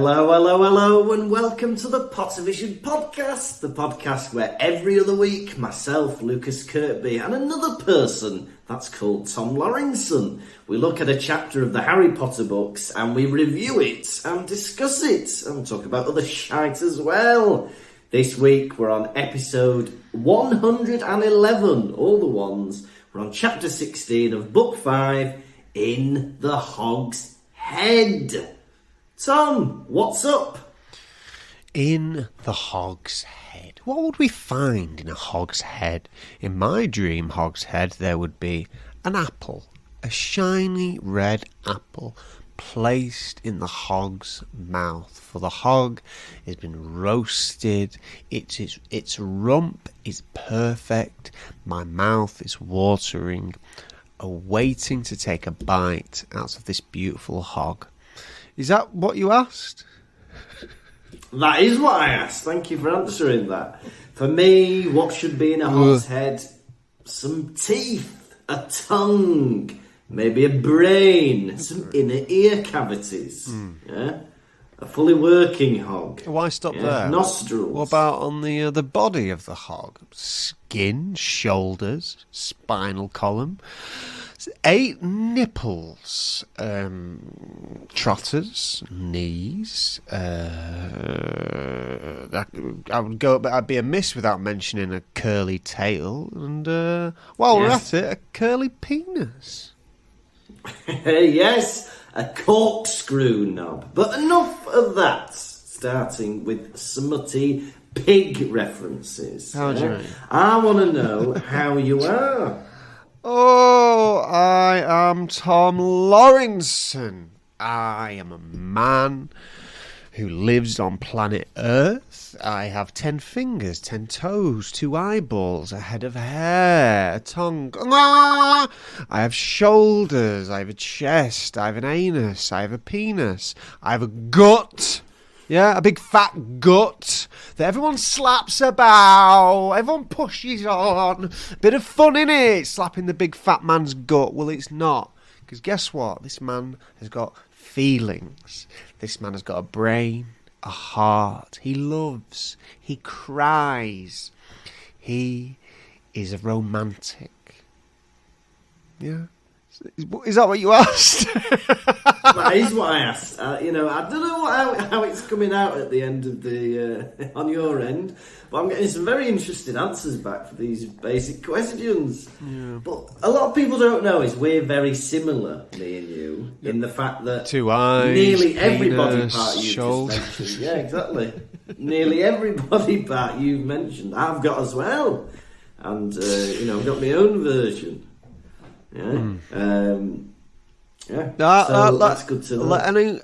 Hello, and welcome to the Pottervision podcast, the podcast where every other week, myself, Lukas, Kirkby, and another person, that's called Tom Lawrenson, we look at a chapter of the Harry Potter books and we review it and discuss it and talk about other shite as well. This week we're on episode 111, all the ones. We're on chapter 16 of book 5, In the Hog's Head. Tom, what's up? In the hog's head. What would we find in a hog's head? In my dream hog's head, there would be an apple, a shiny red apple, placed in the hog's mouth. For the hog has been roasted. Its rump is perfect. My mouth is watering, awaiting to take a bite out of this beautiful hog. Is that what you asked? That is what I asked. Thank you for answering that. For me, what should be in a hog's head? Some teeth, a tongue, maybe a brain, some inner ear cavities. Yeah? A fully working hog. Why stop there? Nostrils. What about on the body of the hog? Skin, shoulders, spinal column. 8 nipples, trotters, knees. I'd be amiss without mentioning a curly tail, and while we're at it, a curly penis. Yes, a corkscrew knob. But enough of that. Starting with smutty pig references. How do you mean? I want to know how you are. Oh, I am Tom Lawrenson. I am a man who lives on planet Earth. I have 10 fingers, 10 toes, 2 eyeballs, a head of hair, a tongue. I have shoulders, I have a chest, I have an anus, I have a penis, I have a gut. Yeah, a big fat gut that everyone slaps about, everyone pushes on. Bit of fun in it, slapping the big fat man's gut. Well, it's not. Because guess what? This man has got feelings. This man has got a brain, a heart. He loves. He cries. He is a romantic. Yeah. Is that what you asked? That is what I asked. I don't know how it's coming out at the end of the on your end, but I'm getting some very interesting answers back for these basic questions. Yeah. But a lot of people don't know is we're very similar, me and you, in the fact that 2 eyes, nearly penis, every body part you've shoulder. just mentioned. Yeah, exactly. Nearly every body part you've mentioned, I've got as well, and I've got my own version. Yeah. That's good to know.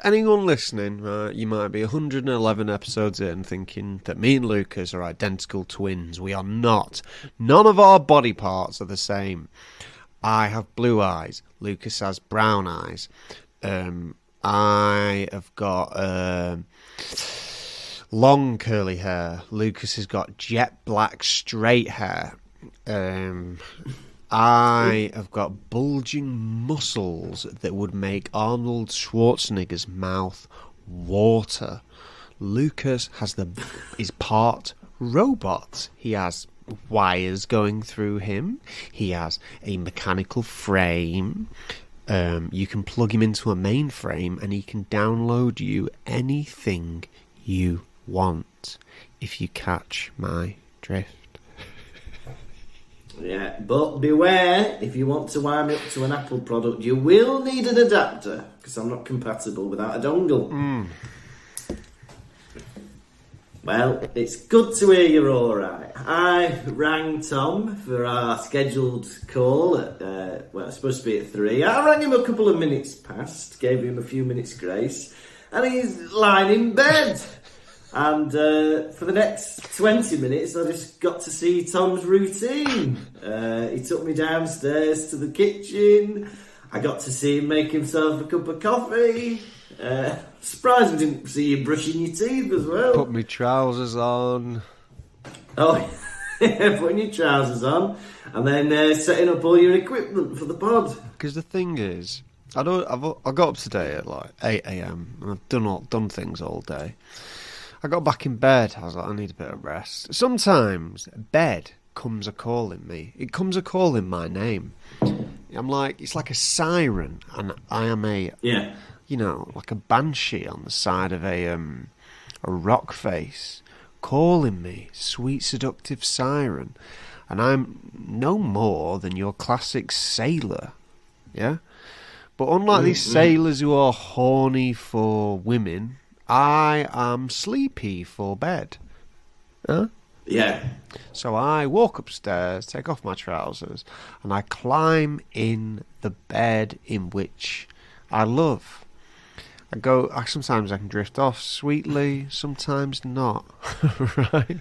Anyone listening, you might be 111 episodes in thinking that me and Lukas are identical twins. We are not. None of our body parts are the same. I have blue eyes. Lukas has brown eyes. I have got long curly hair. Lukas has got jet black straight hair. I have got bulging muscles that would make Arnold Schwarzenegger's mouth water. Lukas is part robot. He has wires going through him. He has a mechanical frame. You can plug him into a mainframe and he can download you anything you want, if you catch my drift. Yeah, but beware, if you want to wire me up to an Apple product, you will need an adapter, because I'm not compatible without a dongle. Well, it's good to hear you're alright. I rang Tom for our scheduled call at, it's supposed to be at 3. I rang him a couple of minutes past, gave him a few minutes grace, and he's lying in bed. And for the next 20 minutes, I just got to see Tom's routine. He took me downstairs to the kitchen. I got to see him make himself a cup of coffee. Surprised we didn't see you brushing your teeth as well. Put my trousers on. Oh, putting your trousers on. And then setting up all your equipment for the pod. Because the thing is, I got up today at like 8 a.m. and I've done things all day. I got back in bed. I was like, I need a bit of rest. Sometimes bed comes a calling me. It comes a calling my name. I'm like, it's like a siren, and I am like a banshee on the side of a rock face, calling me, sweet seductive siren, and I'm no more than your classic sailor, yeah. But unlike these sailors who are horny for women, I am sleepy for bed. Huh? Yeah. So I walk upstairs, take off my trousers, and I climb in the bed in which I love. Sometimes I can drift off sweetly, sometimes not. Right?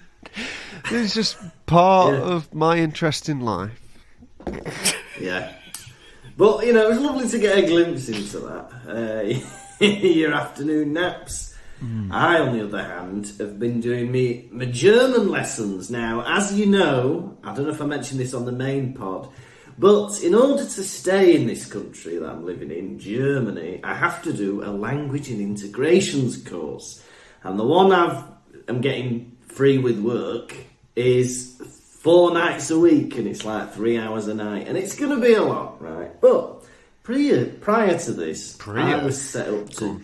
It's just part of my interest in life. Yeah. But, it was lovely to get a glimpse into that. Your afternoon naps. I, on the other hand, have been doing my German lessons now. As you know, I don't know if I mentioned this on the main pod, but in order to stay in this country that I'm living in, Germany, I have to do a language and integrations course. And the one I'm getting free with work is 4 nights a week, and it's like 3 hours a night. And it's going to be a lot, right? But prior to this, I was set up to...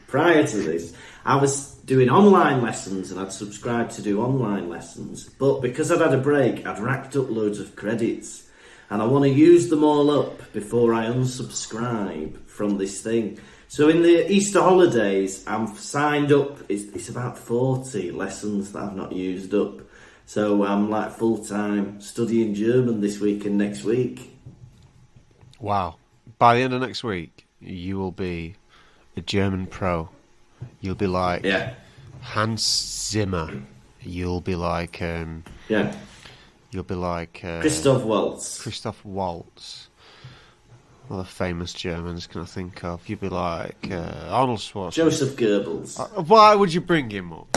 Prior to this, I was doing online lessons and I'd subscribed to do online lessons. But because I'd had a break, I'd racked up loads of credits. And I want to use them all up before I unsubscribe from this thing. So in the Easter holidays, I'm signed up. It's about 40 lessons that I've not used up. So I'm like full-time studying German this week and next week. Wow. By the end of next week, you will be... a German pro. You'll be like Hans Zimmer. You'll be like Christoph Waltz. Christoph Waltz. Other famous Germans can I think of? You'll be like Arnold Schwarzenegger. Joseph Goebbels. Why would you bring him up?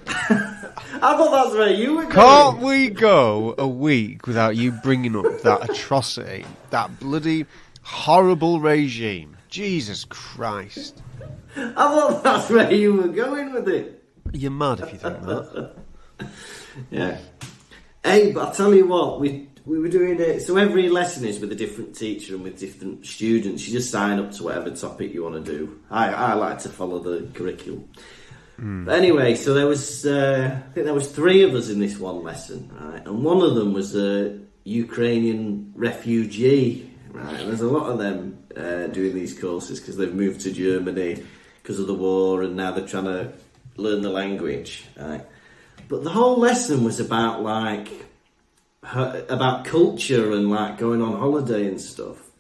I thought that's where you were going. Can't we go a week without you bringing up that atrocity, that bloody horrible regime? Jesus Christ. I thought that's where you were going with it. You're mad if you think that. Yeah. Hey, but I'll tell you what, we were doing it. So every lesson is with a different teacher and with different students. You just sign up to whatever topic you want to do. I like to follow the curriculum. But anyway, so there was, I think there was 3 of us in this one lesson, right? And one of them was a Ukrainian refugee. Right, and there's a lot of them doing these courses because they've moved to Germany because of the war, and now they're trying to learn the language. Right, but the whole lesson was about about culture and like going on holiday and stuff.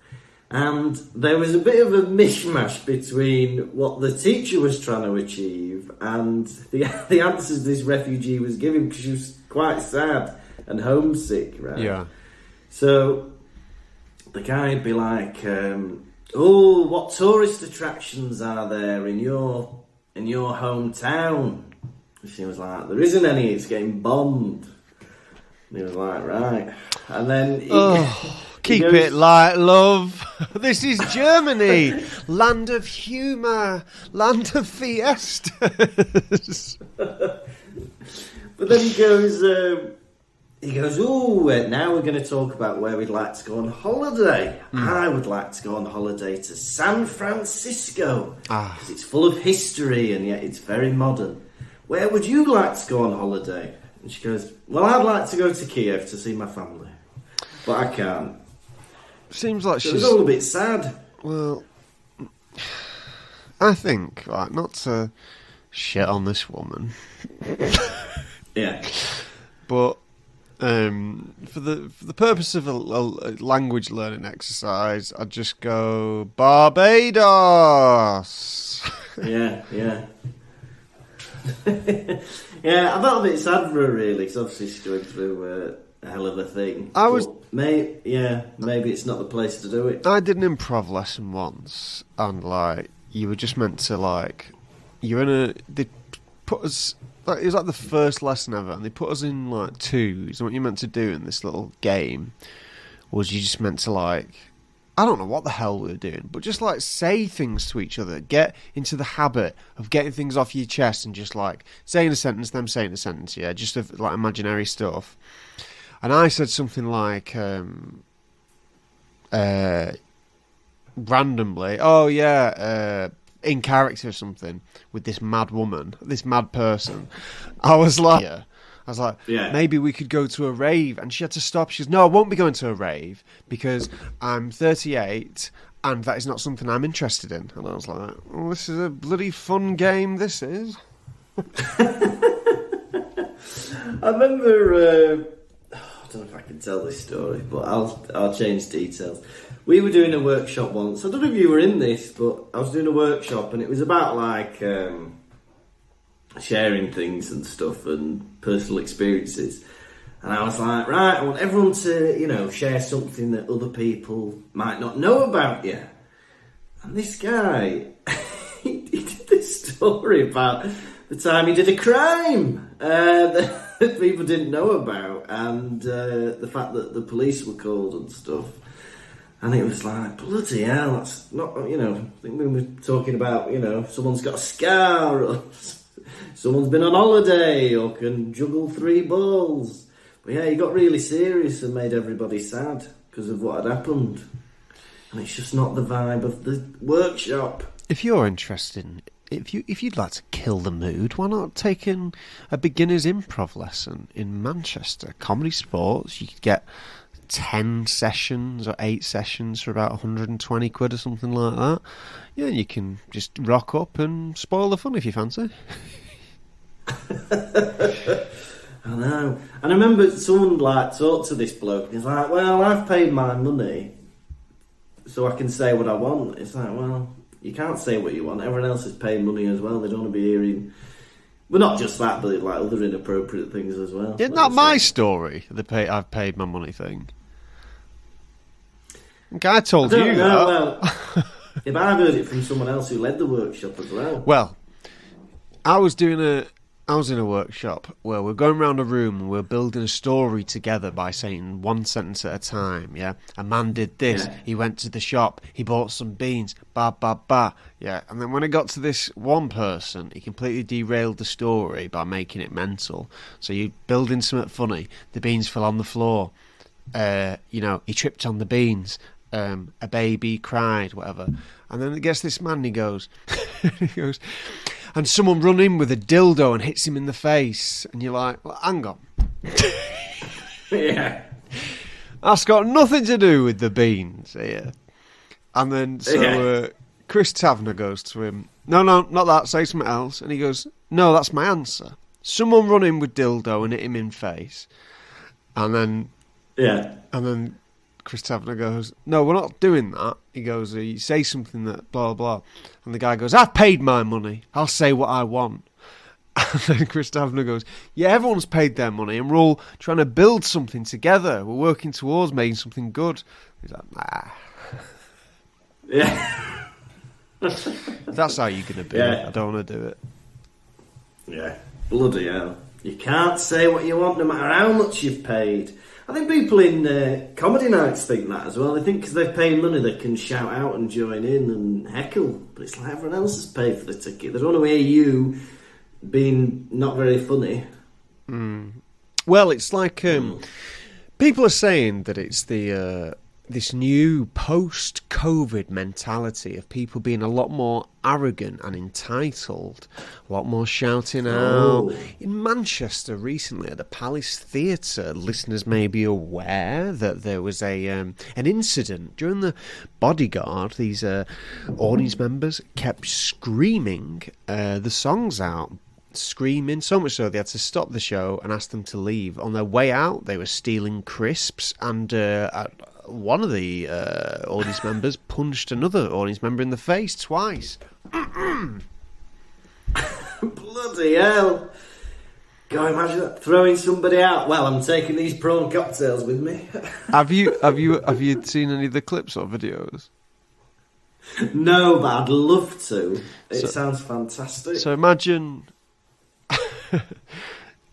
And there was a bit of a mishmash between what the teacher was trying to achieve and the answers this refugee was giving, because she was quite sad and homesick. Right. Yeah. So the guy'd be like, "Oh, what tourist attractions are there in your hometown?" And she was like, "There isn't any. It's getting bombed." And he was like, "Right." And then keep it light, love. This is Germany, land of humour, land of fiestas. But then he goes, "Oh, now we're going to talk about where we'd like to go on holiday. I would like to go on holiday to San Francisco, because it's full of history and yet it's very modern. Where would you like to go on holiday?" And she goes, "Well, I'd like to go to Kiev to see my family, but I can't." Seems like she's all a bit sad. Well, I think, not to shit on this woman. Yeah. But for the purpose of a language learning exercise, I'd just go Barbados. Yeah. Yeah, I felt a bit sad for her, really, because obviously she's going through a hell of a thing. Maybe it's not the place to do it. I did an improv lesson once, and you were just meant to they put us. It was like the first lesson ever, and they put us in twos. And what you're meant to do in this little game was you just meant to I don't know what the hell we were doing, but just like say things to each other, get into the habit of getting things off your chest and just like saying a sentence, them saying a sentence, yeah, just of like imaginary stuff. And I said something like, randomly, oh yeah, in character or something with this mad woman, this mad person. I was like, maybe we could go to a rave. And she had to stop. She goes, no, I won't be going to a rave because I'm 38 and that is not something I'm interested in. And I was like, oh, this is a bloody fun game, this is. I remember, I don't know if I can tell this story, but I'll change details. We were doing a workshop once. I don't know if you were in this, but I was doing a workshop and it was about like sharing things and stuff and personal experiences. And I was like, right, I want everyone to, share something that other people might not know about you. And this guy, he did this story about the time he did a crime that people didn't know about, and the fact that the police were called and stuff. And it was like, bloody hell, that's not, I think we were talking about, someone's got a scar, or someone's been on holiday, or can juggle 3 balls. But yeah, he got really serious and made everybody sad because of what had happened. And it's just not the vibe of the workshop. If you're interested, if you'd like to kill the mood, why not take in a beginner's improv lesson in Manchester? Comedy Sports, you could get 10 sessions or 8 sessions for about 120 quid or something like that. Yeah, you can just rock up and spoil the fun if you fancy. I know. And I remember someone talked to this bloke and he's like, well, I've paid my money so I can say what I want. It's like, well, you can't say what you want. Everyone else is paying money as well. They don't want to be hearing... Well, not just that, but like other inappropriate things as well. It's not my story, I've paid my money thing. I told you that. Well, if I've heard it from someone else who led the workshop as well. Well, I was in a workshop where we're going around a room and we're building a story together by saying one sentence at a time, yeah? A man did this, he went to the shop, he bought some beans, ba, ba, ba, yeah? And then when it got to this one person, he completely derailed the story by making it mental. So you build in something funny, the beans fell on the floor, he tripped on the beans, a baby cried, whatever. And then it gets this man and he goes... and someone run in with a dildo and hits him in the face. And you're like, well, hang on. Yeah. That's got nothing to do with the beans here. And then, Chris Tavener goes to him, no, not that, say something else. And he goes, no, that's my answer. Someone run in with dildo and hit him in face. And then... Yeah. And then Chris Tavener goes, no, we're not doing that. He goes, you say something that blah, blah. And the guy goes, I've paid my money. I'll say what I want. And then Chris Tavener goes, yeah, everyone's paid their money and we're all trying to build something together. We're working towards making something good. He's like, nah. Yeah. That's how you're going to be. Yeah. I don't want to do it. Yeah. Bloody hell. You can't say what you want no matter how much you've paid. I think people in comedy nights think that as well. They think because they've paid money they can shout out and join in and heckle. But it's like everyone else has paid for the ticket. They don't want to hear you being not very funny. Mm. Well, it's like people are saying that it's the this new post-COVID mentality of people being a lot more arrogant and entitled, a lot more shouting out. In Manchester recently at the Palace Theatre, listeners may be aware that there was an incident during the Bodyguard. These audience members kept screaming the songs out, screaming, so much so they had to stop the show and ask them to leave. On their way out, they were stealing crisps, and one of the audience members punched another audience member in the face twice. Bloody hell. God, imagine that, throwing somebody out. Well, I'm taking these prawn cocktails with me. Have you seen any of the clips or videos? No, but I'd love to. It sounds fantastic. So imagine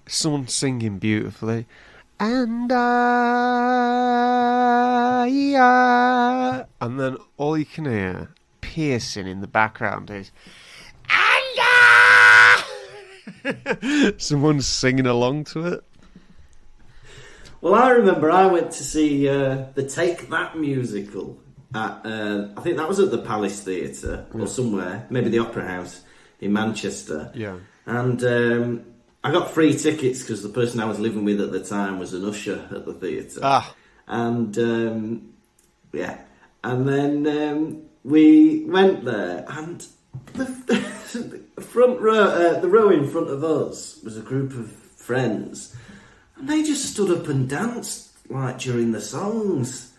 someone singing beautifully, and I yeah. And then all you can hear, piercing in the background, is someone's singing along to it. Well, I remember I went to see the Take That musical at, I think that was at the Palace Theatre or somewhere, maybe the Opera House in Manchester. Yeah. And I got free tickets because the person I was living with at the time was an usher at the theatre. And, yeah. And then we went there, and the front row, the row in front of us was a group of friends, and they just stood up and danced, like, during the songs.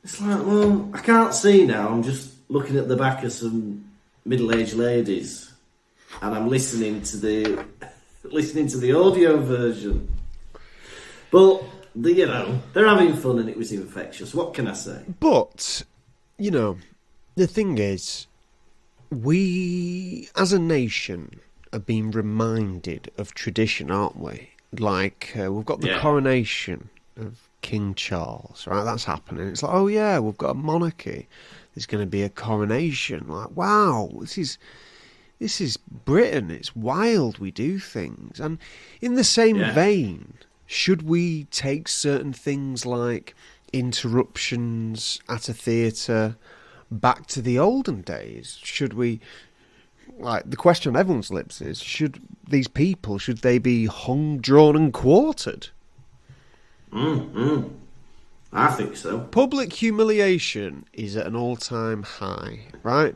It's like, well, I can't see now, I'm just looking at the back of some middle-aged ladies, and I'm listening to the audio version. But, they're having fun and it was infectious. What can I say? But, the thing is, we, as a nation, are being reminded of tradition, aren't we? Like, we've got the coronation of King Charles, right? That's happening. It's like, oh yeah, we've got a monarchy. There's going to be a coronation. Like, wow, this is Britain. It's wild. We do things. And in the same vein, should we take certain things like interruptions at a theatre back to the olden days? Should we, like, the question on everyone's lips is, should these people, should they be hung, drawn and quartered? I think so. Public humiliation is at an all-time high, right?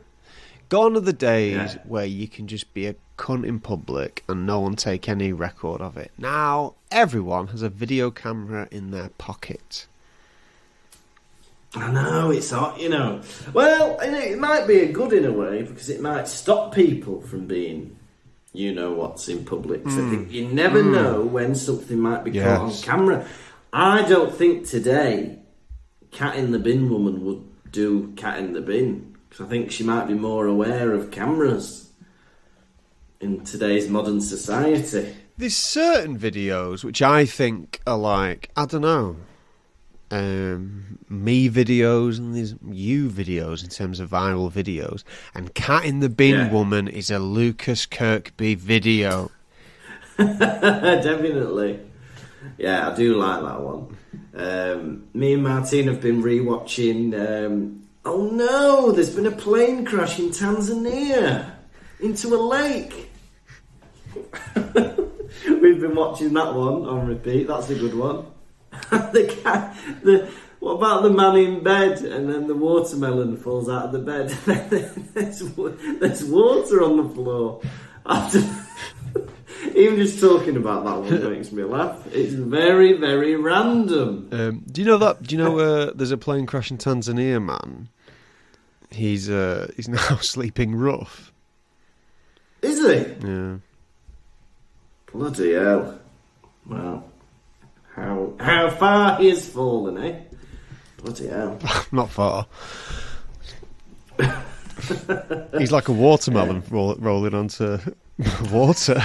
Gone are the days where you can just be a cunt in public and no one take any record of it. Now, everyone has a video camera in their pocket. I know, it's hot, Well, it might be a good in a way, because it might stop people from being, what's in public. So I think you never know when something might be caught on camera. I don't think today Cat in the Bin woman would do Cat in the Bin, because I think she might be more aware of cameras in today's modern society. There's certain videos which I think are like, I don't know, me videos, and there's you videos in terms of viral videos, and Cat in the Bin woman is a Lukas Kirkby video. Definitely. Yeah, I do like that one. Me and Martine have been rewatching oh no, there's been a plane crash in Tanzania into a lake. We've been watching that one on repeat. That's a good one. What about the man in bed and then the watermelon falls out of the bed? There's water on the floor. Even just talking about that one makes me laugh. It's very, very random. Do you know there's a plane crash in Tanzania, man? He's now sleeping rough. Is he? Yeah. Bloody hell. Wow. How far he has fallen, eh? Bloody hell. Not far. He's like a watermelon rolling onto water.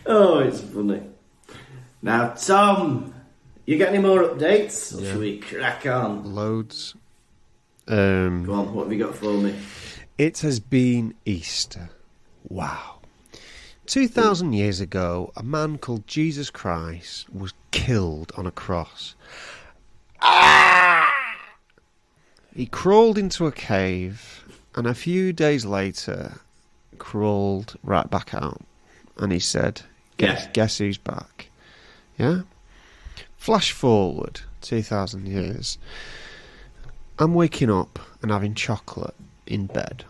Oh, it's funny. Now, Tom, you got any more updates? Or should we crack on? Loads. Go on, what have you got for me? It has been Easter. Wow. 2,000 years ago, a man called Jesus Christ was killed on a cross. He crawled into a cave, and a few days later, crawled right back out. And he said, guess who's back? Yeah? Flash forward 2,000 years. I'm waking up and having chocolate in bed.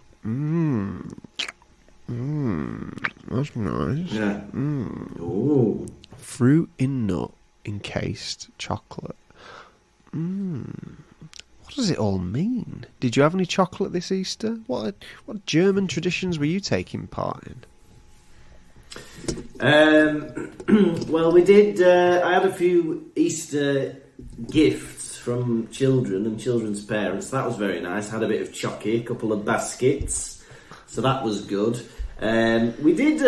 That's nice. Yeah. Ooh. Fruit in nut encased chocolate. What does it all mean? Did you have any chocolate this Easter? What German traditions were you taking part in? Well, we did. I had a few Easter gifts from children and children's parents. That was very nice. Had a bit of chocky, a couple of baskets, so that was good. We did.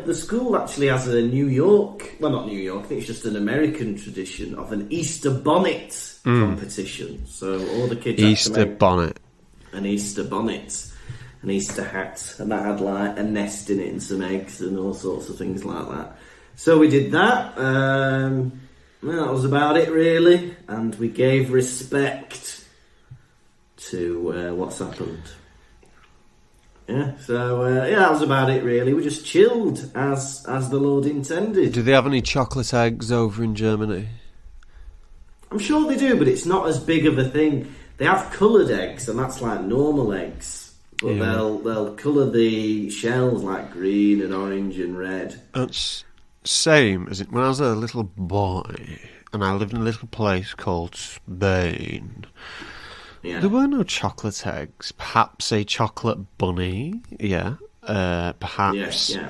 The school actually has a New York. Well, not New York. I think it's just an American tradition of an Easter bonnet competition. So all the kids Easter bonnet, an Easter bonnet, an Easter hat, and that had like a nest in it and some eggs and all sorts of things like that. So we did that. Well, that was about it, really. And we gave respect to what's happened. Yeah, so that was about it, really. We just chilled as the Lord intended. Do they have any chocolate eggs over in Germany? I'm sure they do, but it's not as big of a thing. They have coloured eggs, and that's like normal eggs. But they'll colour the shells like green and orange and red. It's same as it when I was a little boy and I lived in a little place called Spain. Yeah. There were no chocolate eggs. Perhaps a chocolate bunny. Yeah. Perhaps. Yeah.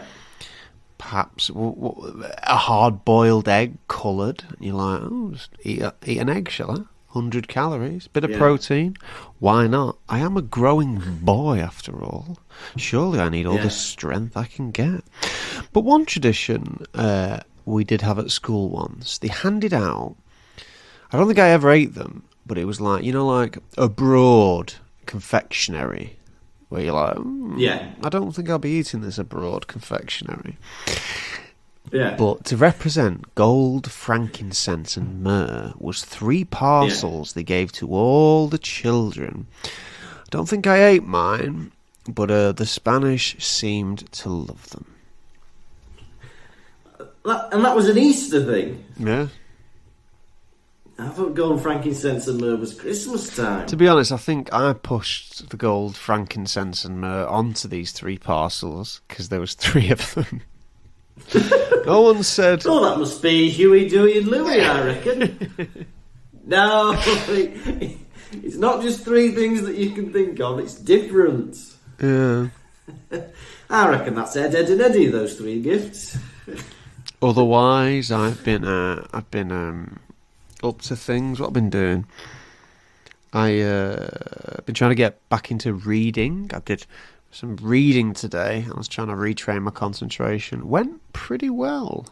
Perhaps a hard-boiled egg coloured. And you're like, oh, just eat an egg, shall I? 100 calories, bit of protein. Why not? I am a growing boy, after all. Surely I need all the strength I can get. But one tradition we did have at school once, they handed out, I don't think I ever ate them, but it was like, like a broad confectionery, where you're like, I don't think I'll be eating this abroad confectionery. Yeah. But to represent gold, frankincense and myrrh was 3 parcels they gave to all the children. I don't think I ate mine, but the Spanish seemed to love them. And that was an Easter thing? Yeah. I thought gold, frankincense and myrrh was Christmas time. To be honest, I think I pushed the gold, frankincense and myrrh onto these 3 parcels because there was 3 of them. No one said... Oh, that must be Huey, Dewey and Louie, I reckon. No, it's not just 3 things that you can think of, it's different. Yeah. I reckon that's Ed, Ed and Eddie, those 3 gifts. Otherwise, I've been up to things. What I've been doing, I've been trying to get back into reading. I did some reading today. I was trying to retrain my concentration. Went pretty well.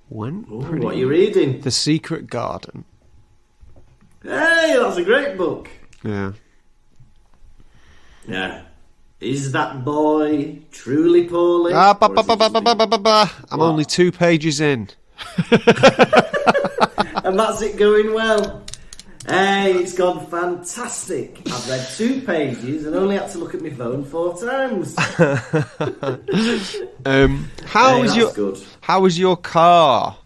What are you reading? The Secret Garden. Hey, that's a great book. Yeah. Yeah. Is that boy truly poorly? I'm only 2 pages in. And that's it going well. Hey, it's gone fantastic. I've read 2 pages and only had to look at my phone 4 times. How is your car?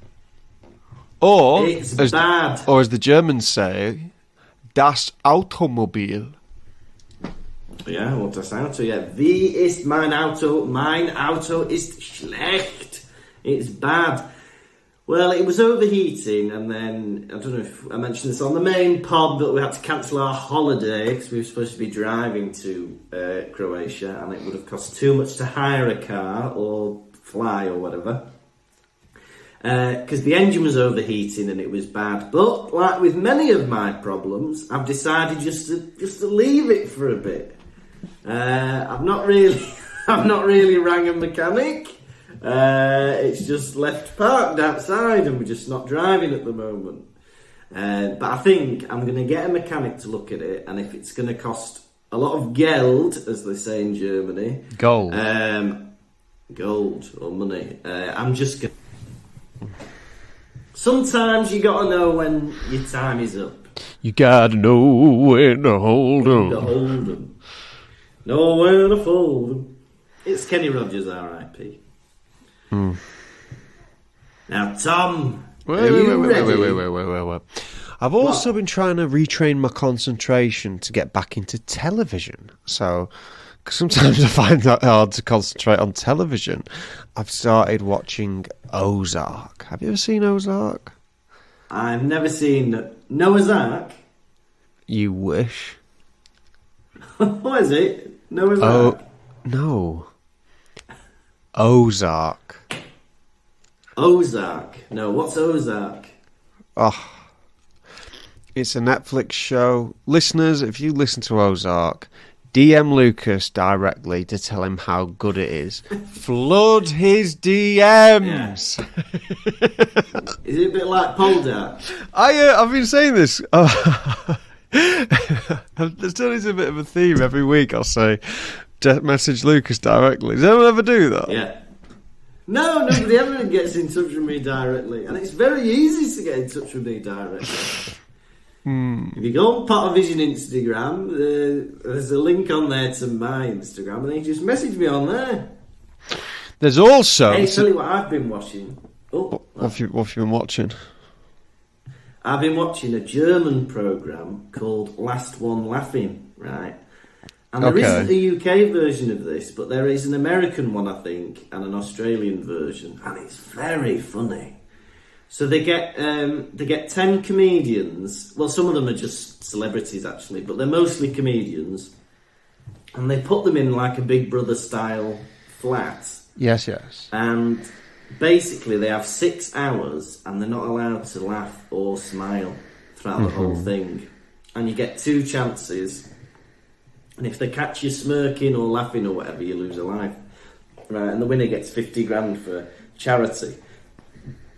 Or it's bad. Or as the Germans say, das Automobil. Ja, und das Auto, ja. Wie ist mein Auto? Mein Auto ist schlecht. It's bad. Well, it was overheating, and then, I don't know if I mentioned this on the main pod, but we had to cancel our holiday because we were supposed to be driving to Croatia, and it would have cost too much to hire a car or fly or whatever. Because the engine was overheating and it was bad. But, like with many of my problems, I've decided just to leave it for a bit. I've not really rang a mechanic. It's just left parked outside and we're just not driving at the moment. But I think I'm going to get a mechanic to look at it, and if it's going to cost a lot of Geld, as they say in Germany, gold or money, I'm just going. Sometimes you got to know when your time is up. You got to know when to hold 'em. Know when to fold 'em. It's Kenny Rogers, R.I.P. Now, Tom, wait. I've also been trying to retrain my concentration to get back into television. So, cause sometimes I find that hard to concentrate on television. I've started watching Ozark. Have you ever seen Ozark? I've never seen Noah's Ark. You wish. What is it? Noah's Ark? No. Ozark. Ozark? No, what's Ozark? Oh, it's a Netflix show. Listeners, if you listen to Ozark, DM Lukas directly to tell him how good it is. Flood his DMs. Yeah. Is it a bit like pole dart? I've been saying this. There's always a bit of a theme every week. I'll say, message Lukas directly. Does anyone ever do that? Yeah. No, nobody ever gets in touch with me directly, and it's very easy to get in touch with me directly. If you go on Pottervision Instagram, there's a link on there to my Instagram, and then you just message me on there. There's also... Hey, tell you what I've been watching. What have you been watching? I've been watching a German programme called Last One Laughing, right? And there isn't a UK version of this, but there is an American one, I think, and an Australian version, and it's very funny. So they get 10 comedians. Well, some of them are just celebrities, actually, but they're mostly comedians. And they put them in like a Big Brother style flat. Yes. And basically they have 6 hours and they're not allowed to laugh or smile throughout the whole thing. And you get 2 chances. And if they catch you smirking or laughing or whatever, you lose a life. Right, and the winner gets 50 grand for charity.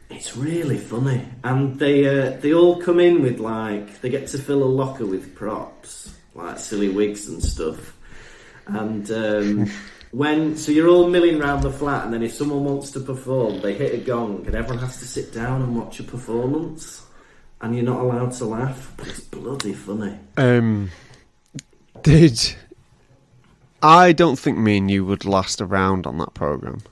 It's really funny, and they all come in with they get to fill a locker with props, like silly wigs and stuff. And so you're all milling around the flat, and then if someone wants to perform, they hit a gong, and everyone has to sit down and watch a performance, and you're not allowed to laugh. But it's bloody funny. I don't think me and you would last around on that programme.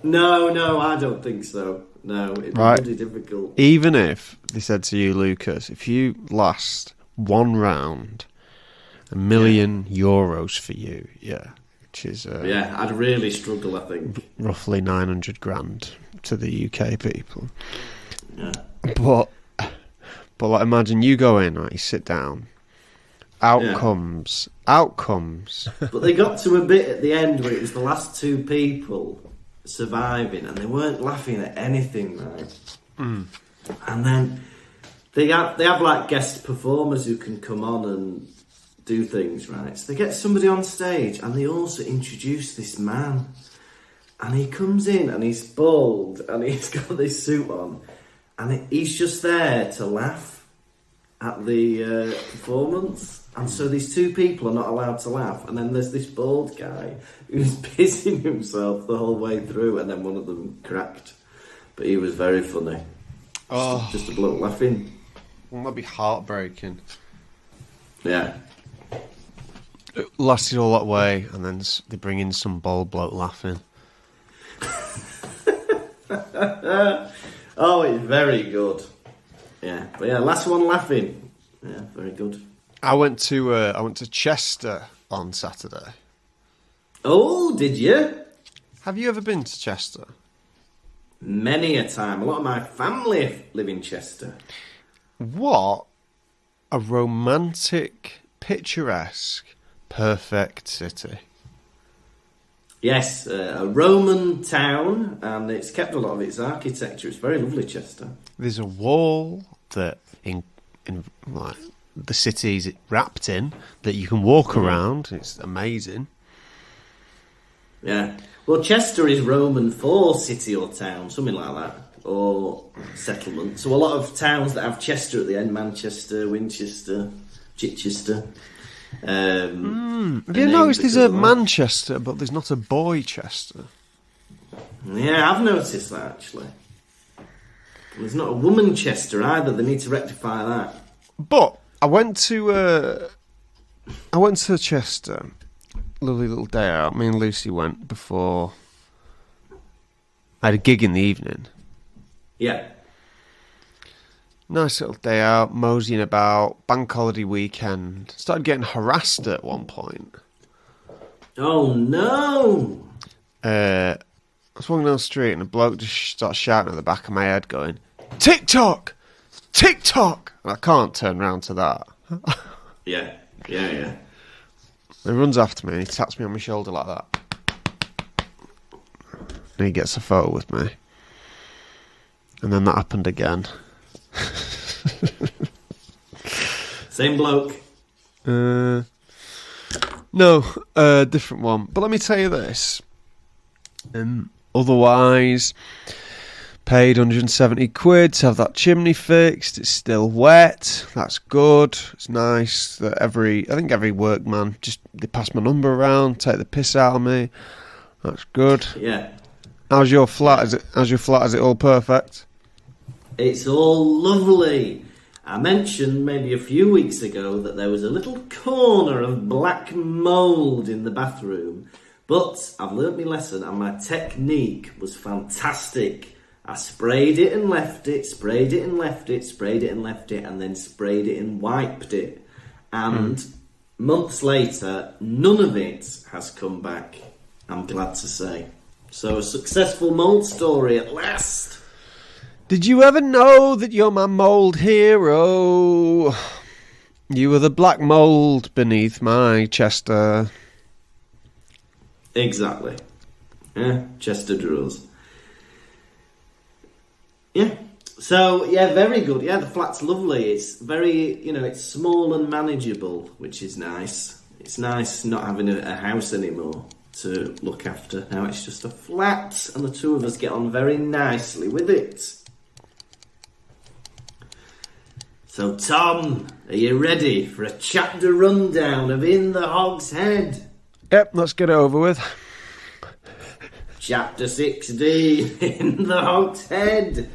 No, I don't think so. No, it'd be really difficult. Even if they said to you, Lukas, if you last one round, €1 million for you, which is I'd really struggle. I think roughly 900 grand to the UK people. Yeah, but like, imagine you go in, right? You sit down. Out comes. But they got to a bit at the end where it was the last 2 people surviving, and they weren't laughing at anything, right? And then they have like guest performers who can come on and do things, right? So they get somebody on stage, and they also introduce this man, and he comes in and he's bald and he's got this suit on, and he's just there to laugh at the performance. And so these 2 people are not allowed to laugh, and then there's this bald guy who's pissing himself the whole way through, and then one of them cracked. But he was very funny. Just a bloke laughing. Wouldn't that be heartbreaking? Yeah. It lasted all that way, and then they bring in some bald bloke laughing. Oh, it's very good. Yeah, but Last One Laughing. Yeah, very good. I went to Chester on Saturday. Oh, did you? Have you ever been to Chester? Many a time. A lot of my family live in Chester. What a romantic, picturesque, perfect city. Yes, a Roman town, and it's kept a lot of its architecture. It's very lovely, Chester. There's a wall that in like the city's wrapped in that you can walk around. It's amazing. Yeah. Well, Chester is Roman for city or town, something like that, or settlement. So a lot of towns that have Chester at the end, Manchester, Winchester, Chichester. Have you noticed there's a Manchester, but there's not a Boychester? Yeah, I've noticed that, actually. There's not a woman Chester either. They need to rectify that. But I went to Chester. Lovely little day out. Me and Lucy went before. I had a gig in the evening. Yeah. Nice little day out, moseying about, bank holiday weekend. Started getting harassed at one point. Oh no! I was walking down the street and a bloke just started shouting at the back of my head going, TikTok! TikTok! And I can't turn round to that. Yeah. He runs after me and he taps me on my shoulder like that. And he gets a photo with me. And then that happened again. Same bloke. No, different one. But let me tell you this. Otherwise, paid 170 quid to have that chimney fixed. It's still wet. That's good. It's nice that I think every workman, they pass my number around, take the piss out of me. That's good. Yeah. How's your flat? Is it all perfect? It's all lovely. I mentioned maybe a few weeks ago that there was a little corner of black mould in the bathroom, but I've learnt my lesson and my technique was fantastic. I sprayed it and left it, sprayed it and left it, sprayed it and left it, and then sprayed it and wiped it. And months later, none of it has come back, I'm glad to say. So a successful mould story at last. Did you ever know that you're my mould hero? You were the black mould beneath my Chester. Exactly. Yeah, Chester drawers. Yeah. So, yeah, very good. Yeah, the flat's lovely. It's very, it's small and manageable, which is nice. It's nice not having a house anymore to look after. Now it's just a flat, and the two of us get on very nicely with it. So, Tom, are you ready for a chapter rundown of In the Hog's Head? Yep, let's get it over with. Chapter 16, In the Hog's Head.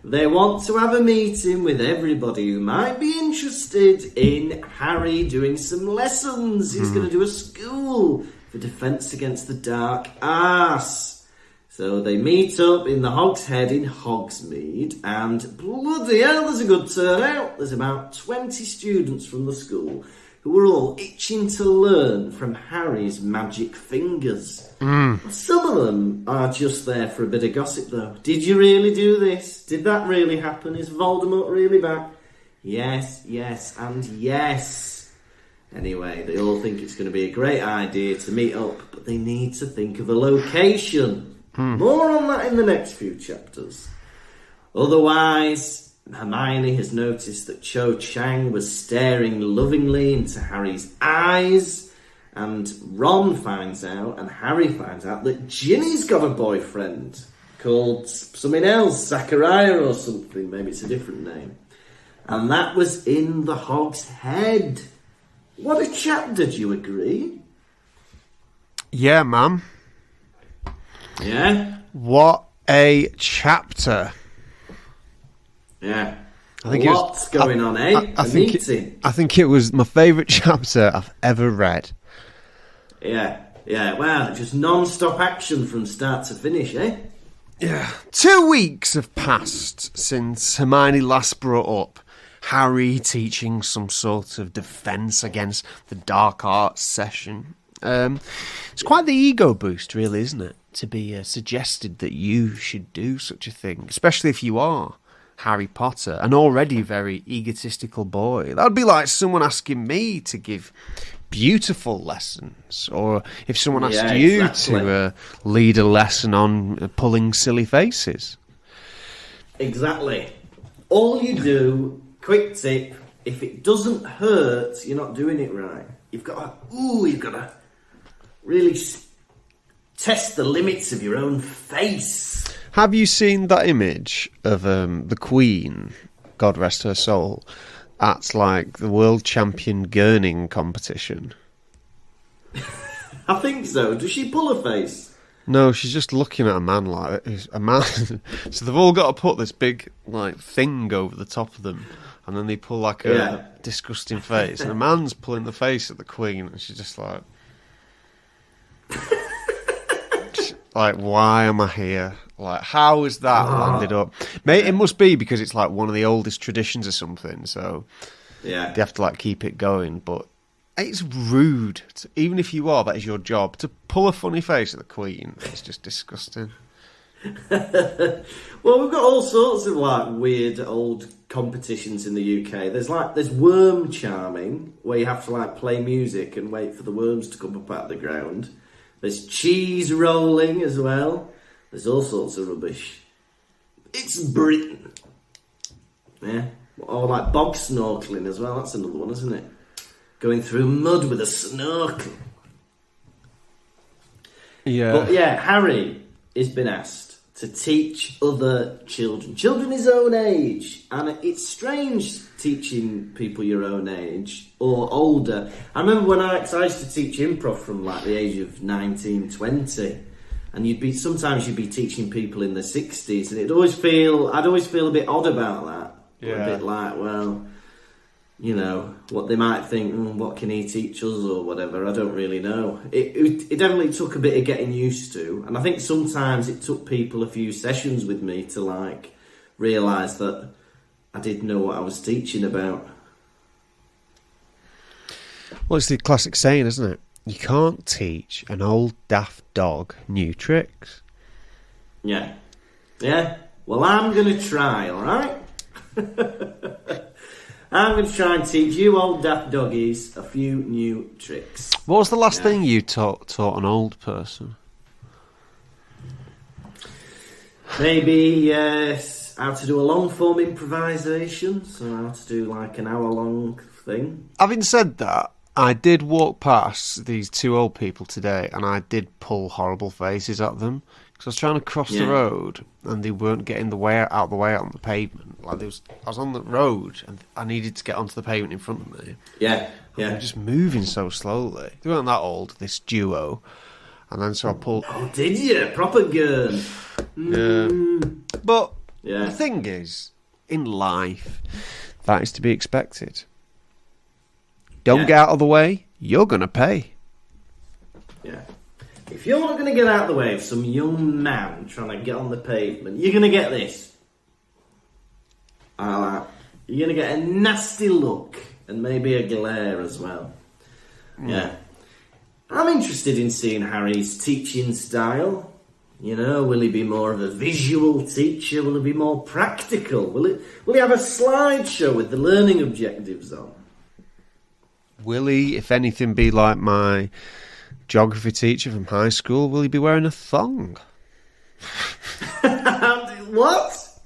They want to have a meeting with everybody who might be interested in Harry doing some lessons. He's going to do a school for defence against the dark arts. So they meet up in the Hog's Head in Hogsmeade, and bloody hell, there's a good turnout. There's about 20 students from the school who are all itching to learn from Harry's magic fingers. Some of them are just there for a bit of gossip, though. Did you really do this? Did that really happen? Is Voldemort really back? Yes, and yes. Anyway, they all think it's going to be a great idea to meet up, but they need to think of a location. More on that in the next few chapters. Otherwise, Hermione has noticed that Cho Chang was staring lovingly into Harry's eyes, and Ron finds out, and Harry finds out, that Ginny's got a boyfriend called something else, Zachariah or something. Maybe it's a different name. And that was in the Hog's Head. What a chapter, do you agree? Yeah, ma'am. Yeah? What a chapter. Yeah. I think Lots going on, eh? I think it was my favourite chapter I've ever read. Yeah. Wow, just non-stop action from start to finish, eh? Yeah. 2 weeks have passed since Hermione last brought up Harry teaching some sort of defence against the dark arts session. It's quite the ego boost, really, isn't it? To be suggested that you should do such a thing, especially if you are Harry Potter, an already very egotistical boy. That would be like someone asking me to give beautiful lessons, or if someone asked you to lead a lesson on pulling silly faces. Exactly. All you do, quick tip, if it doesn't hurt, you're not doing it right. You've got to really test the limits of your own face. Have you seen that image of the Queen, God rest her soul, at like the world champion gurning competition? I think so. Does she pull her face? No, she's just looking at a man like a man. So they've all got to put this big like thing over the top of them, and then they pull like a disgusting face, and a man's pulling the face at the Queen, and she's just like. Like, why am I here? Like, how is that landed up? Mate, it must be because it's like one of the oldest traditions or something, so they have to like keep it going. But it's rude, even if you are, that is your job, to pull a funny face at the Queen. It's just disgusting. Well, we've got all sorts of like weird old competitions in the UK. There's worm charming, where you have to like play music and wait for the worms to come up out of the ground. There's cheese rolling as well. There's all sorts of rubbish. It's Britain. Yeah. Or like bog snorkeling as well. That's another one, isn't it? Going through mud with a snorkel. Yeah. But yeah, Harry has been asked to teach other children his own age. And it's strange teaching people your own age or older. I remember when I used to teach improv from like the age of 19, 20. And sometimes you'd be teaching people in the 60s, and I'd always feel a bit odd about that. Yeah. A bit like, well, you know, what they might think, what can he teach us or whatever, I don't really know. It definitely took a bit of getting used to, and I think sometimes it took people a few sessions with me to like realise that I didn't know what I was teaching about. Well, it's the classic saying, isn't it? You can't teach an old daft dog new tricks. Yeah. Yeah? Well, I'm going to try, alright? I'm going to try and teach you old daft doggies a few new tricks. What was the last thing you taught an old person? Maybe how to do a long form improvisation. So how to do like an hour long thing. Having said that, I did walk past these two old people today, and I did pull horrible faces at them because I was trying to cross the road, and they weren't getting out of the way on the pavement. Like I was on the road, and I needed to get onto the pavement in front of me. Yeah, yeah. They're just moving so slowly. They weren't that old, this duo, and then so I pulled. Oh, did you? Proper gun. Yeah, but yeah. The thing is, in life, that is to be expected. Don't get out of the way, you're going to pay. Yeah. If you're not going to get out of the way of some young man trying to get on the pavement, you're going to get this. You're going to get a nasty look and maybe a glare as well. Yeah. I'm interested in seeing Harry's teaching style. You know, will he be more of a visual teacher? Will he be more practical? Will he have a slideshow with the learning objectives on? Will he, if anything, be like my geography teacher from high school? Will he be wearing a thong? What?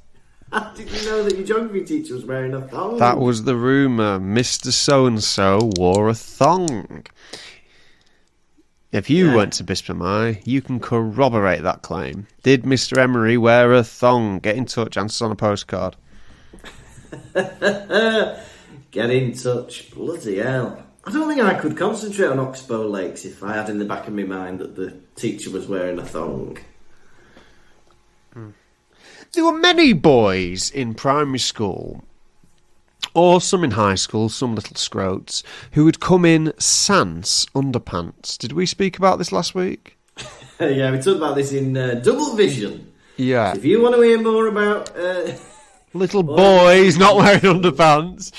How did you know that your geography teacher was wearing a thong? That was the rumour. Mr. So-and-so wore a thong. If you went to Bispamai, you can corroborate that claim. Did Mr. Emery wear a thong? Get in touch, answers on a postcard. Get in touch. Bloody hell. I don't think I could concentrate on Oxbow Lakes if I had in the back of my mind that the teacher was wearing a thong. There were many boys in primary school, or some in high school, some little scroats, who would come in sans underpants. Did we speak about this last week? Yeah, we talked about this in Double Vision. Yeah. So if you want to hear more about... little boys not wearing underpants.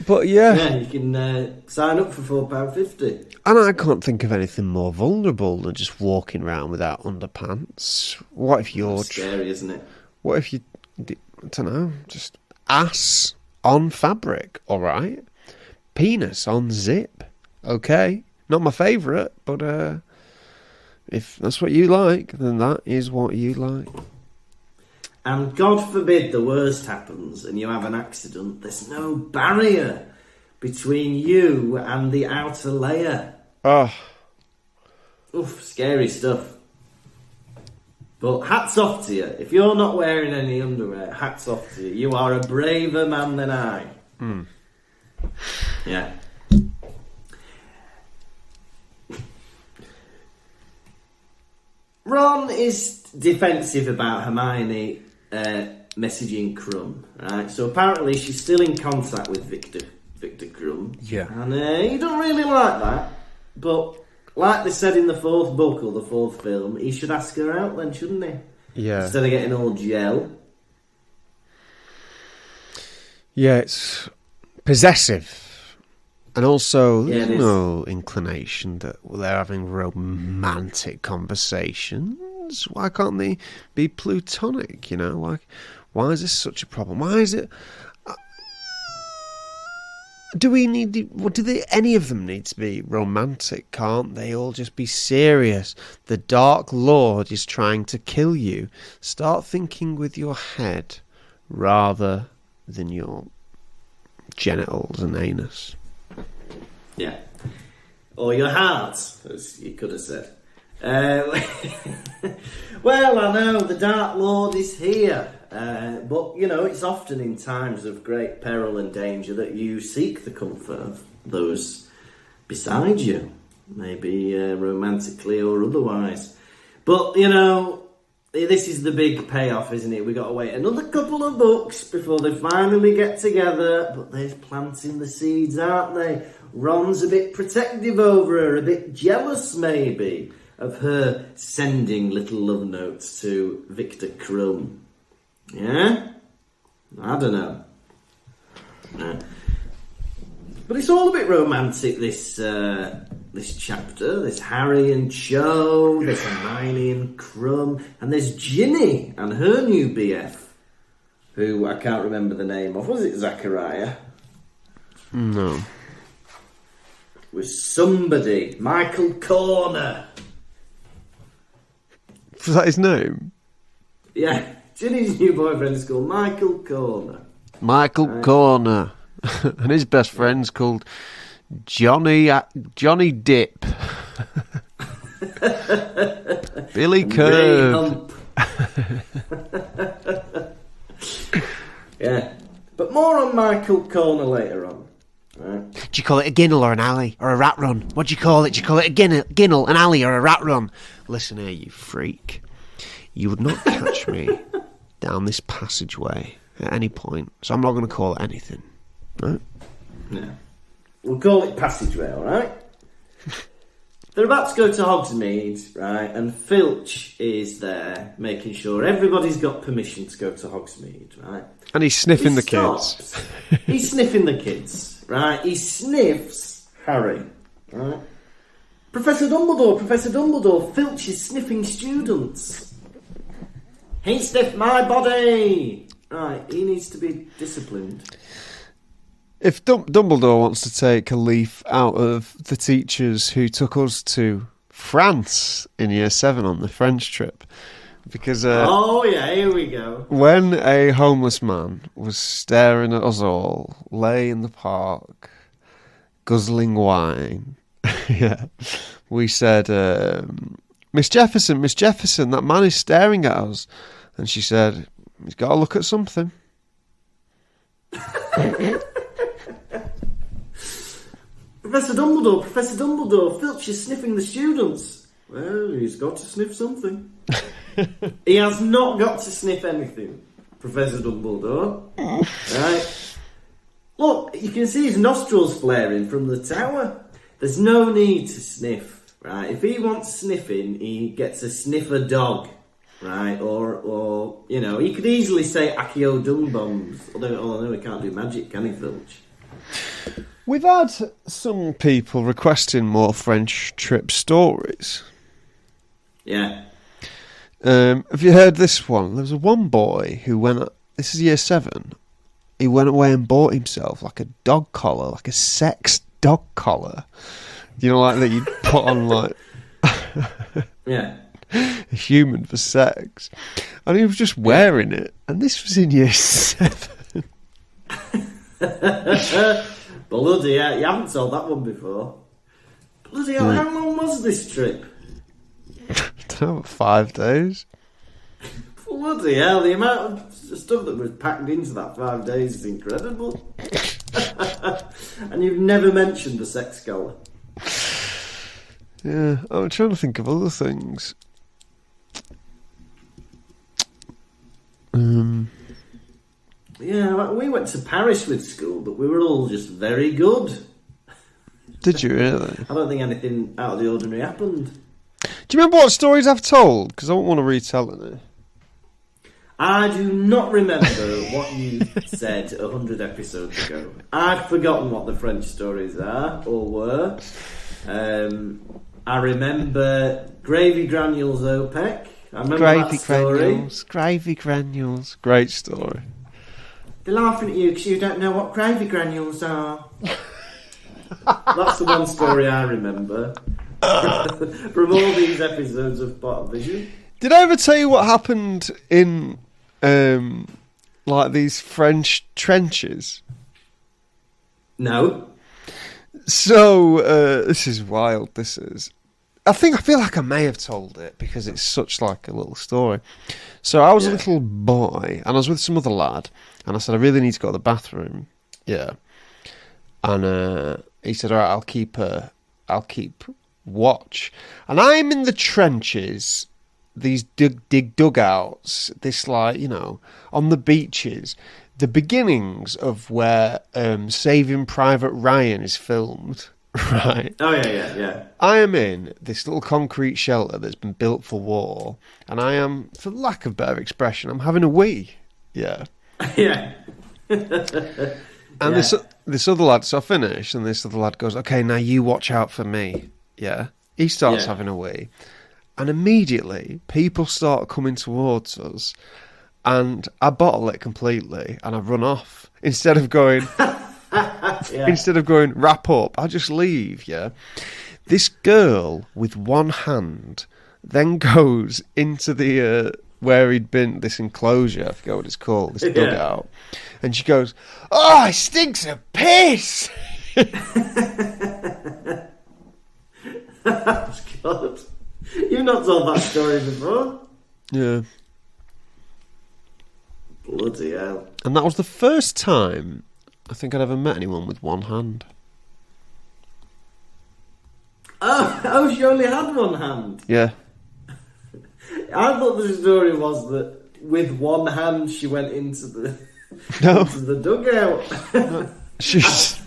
But yeah, you can sign up for £4.50. And I can't think of anything more vulnerable than just walking around without underpants. What if you're... That's scary, isn't it? What if you... I don't know, just ass on fabric, alright? Penis on zip, okay? Not my favourite, but if that's what you like, then that is what you like. And God forbid the worst happens and you have an accident, there's no barrier between you and the outer layer. Oh. Oof, scary stuff. But hats off to you. If you're not wearing any underwear, hats off to you. You are a braver man than I. Yeah. Ron is defensive about Hermione messaging Crumb, right? So apparently she's still in contact with Victor Crumb. Yeah. And he don't really like that. But like they said in the fourth book or the fourth film, he should ask her out then, shouldn't he? Yeah. Instead of getting all gel. Yeah, it's possessive. And also, Yeah, there's no inclination that they're having romantic conversations. Why can't they be platonic, you know? Like, why is this such a problem? Why is it... any of them need to be romantic? Can't they all just be serious? The Dark Lord is trying to kill you. Start thinking with your head rather than your genitals and anus. Yeah. Or your heart, as you could have said. Well, I know the Dark Lord is here, but it's often in times of great peril and danger that you seek the comfort of those beside you, maybe romantically or otherwise. But this is the big payoff, isn't it? We got to wait another couple of books before they finally get together. But they're planting the seeds, aren't they? Ron's a bit protective over her, a bit jealous maybe, of her sending little love notes to Victor Krum. Yeah? I don't know. But it's all a bit romantic, this chapter. There's Harry and Cho, there's Hermione and Krum, and there's Ginny and her new BF, who I can't remember the name of. Was it Zachariah? No. Was somebody. Michael Corner. Was that his name? Yeah, Ginny's new boyfriend is called Michael Corner. Michael Corner. And his best friend's called Johnny Dip. Billy Curb. Yeah. But more on Michael Corner later on. Right. Do you call it a ginnel or an alley or a rat run? What do you call it? Do you call it a ginnel, an alley or a rat run? Listen here, you freak. You would not catch me down this passageway at any point, so I'm not going to call it anything. Right? Yeah. We'll call it passageway, alright? They're about to go to Hogsmeade, right? And Filch is there, making sure everybody's got permission to go to Hogsmeade, right? And he's sniffing the kids. He's sniffing the kids, right? He sniffs Harry, right? Professor Dumbledore, Filch is sniffing students. He sniffed my body! Right, he needs to be disciplined. If Dumbledore wants to take a leaf out of the teachers who took us to France in Year 7 on the French trip, because oh yeah, here we go. When a homeless man was staring at us all, lay in the park, guzzling wine, yeah, we said, Miss Jefferson, that man is staring at us. And she said, he's got to look at something. Professor Dumbledore, Filch is sniffing the students. Well, he's got to sniff something. He has not got to sniff anything, Professor Dumbledore. Right? Look, you can see his nostrils flaring from the tower. There's no need to sniff, right? If he wants sniffing, he gets a sniffer dog, right? Or he could easily say Accio Dung Bombs. Although he can't do magic, can he, Filch? We've had some people requesting more French trip stories. Yeah. Have you heard this one? There was one boy who went... This is Year 7. He went away and bought himself like a dog collar, like a sex dog collar. Like that you'd put on like... Yeah. A human for sex. And he was just wearing it. And this was in Year 7. Bloody hell, you haven't told that one before. Bloody hell, how long was this trip? I don't know, 5 days. Bloody hell, the amount of stuff that was packed into that 5 days is incredible. And you've never mentioned the sex collar. Yeah, I'm trying to think of other things. Yeah, we went to Paris with school, but we were all just very good. Did you really? I don't think anything out of the ordinary happened. Do you remember what stories I've told? Because I don't want to retell it. I do not remember what you said 100 episodes ago. I've forgotten what the French stories are, or were. I remember Gravy Granules OPEC. I remember Gravy Granules. Great story. They're laughing at you because you don't know what gravy granules are. That's the one story I remember from all these episodes of Pottervision. Did I ever tell you what happened in like these French trenches? No. So, this is wild. This is. I feel like I may have told it because it's such like a little story. So I was a little boy and I was with some other lad and I said, I really need to go to the bathroom. Yeah. And he said, all right, I'll keep watch. And I'm in the trenches, these dig dugouts, this like, on the beaches, the beginnings of where Saving Private Ryan is filmed. Right. Oh, yeah. I am in this little concrete shelter that's been built for war, and I am, for lack of better expression, I'm having a wee. Yeah. Yeah. And this other lad, so I finish, and this other lad goes, okay, now you watch out for me. Yeah. He starts having a wee. And immediately, people start coming towards us, and I bottle it completely, and I run off. Instead of going... Instead of going, wrap up, I just leave, yeah? This girl with one hand then goes into the, where he'd been, this enclosure, I forget what it's called, this dugout, and she goes, oh, it stinks of piss! God. You've not told that story before. Yeah. Bloody hell. And that was the first time I think I'd ever met anyone with one hand. Oh, she only had one hand. Yeah. I thought the story was that with one hand she went into the into the dugout. No. She's...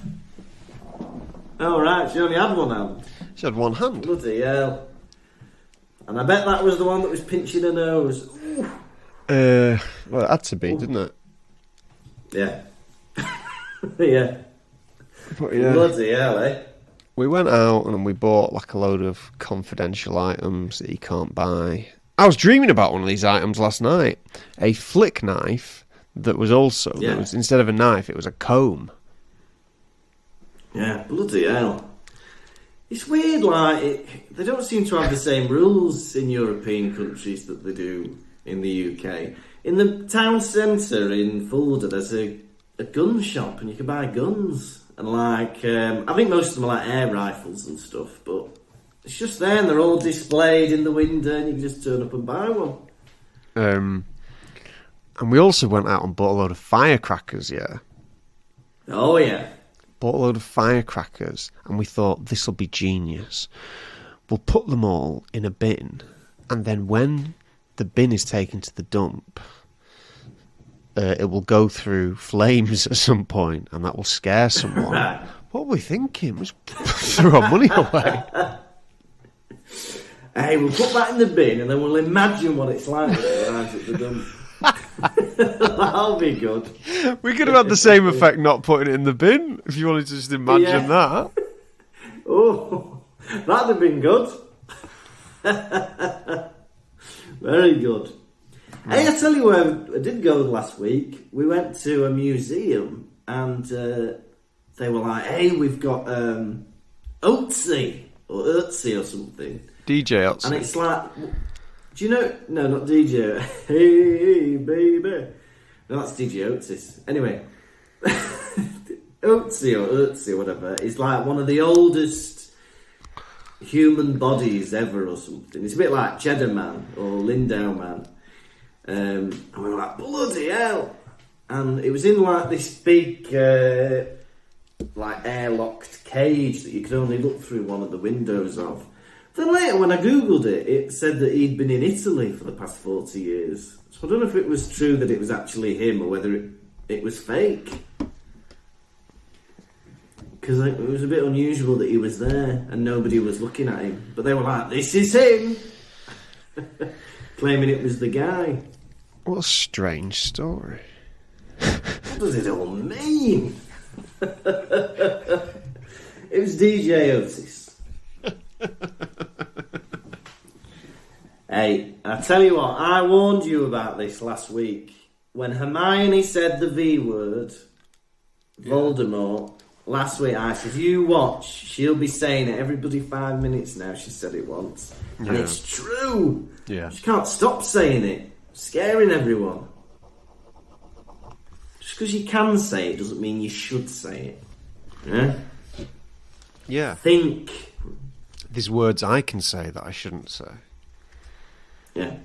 Oh right, she only had one hand. She had one hand. Bloody hell. And I bet that was the one that was pinching her nose. Well, it had to be, didn't it? Yeah. Yeah. But yeah. Bloody hell, eh? We went out and we bought like a load of confidential items that you can't buy. I was dreaming about one of these items last night. A flick knife that was also, that was, instead of a knife, it was a comb. Yeah, bloody hell. It's weird, like, they don't seem to have the same rules in European countries that they do in the UK. In the town centre in Fulda, there's a gun shop and you can buy guns. And like, I think most of them are like air rifles and stuff, but it's just there and they're all displayed in the window and you can just turn up and buy one. And we also went out and bought a load of firecrackers, yeah. Oh, yeah. Bought a load of firecrackers and we thought, this will be genius. We'll put them all in a bin and then when the bin is taken to the dump, it will go through flames at some point and that will scare someone. Right. What were we thinking? We threw our money away. Hey, we'll put that in the bin and then we'll imagine what it's like when it arrives at the dump. That'll be good. We could have had the same effect not putting it in the bin, if you wanted to just imagine that. Oh, that'd have been good. Very good. Hey, I tell you where I did go last week. We went to a museum and they were like, hey, we've got Oatsy or Urtsy or something. DJ Oatsy. And it's like, do you know? No, not DJ. Hey, baby. No, that's DJ Oatis. Anyway, Oatsy or Urtsy or whatever is like one of the oldest human bodies ever or something. It's a bit like Cheddar Man or Lindau Man. And we were like, bloody hell. And it was in like this big like airlocked cage that you could only look through one of the windows of. Then later when I googled it, it said that he'd been in Italy for the past 40 years. So I don't know if it was true that it was actually him or whether it was fake. Because it was a bit unusual that he was there and nobody was looking at him. But they were like, this is him! Claiming it was the guy. What a strange story. What does it all mean? It was DJ Otis. Hey, I tell you what, I warned you about this last week. When Hermione said the V word, Voldemort, last week I said, you watch, she'll be saying it every bloody 5 minutes now, she said it once. Yeah. And it's true. Yeah. She can't stop saying it. Scaring everyone. Just because you can say it doesn't mean you should say it. Yeah? Yeah. Think. There's words I can say that I shouldn't say. Yeah.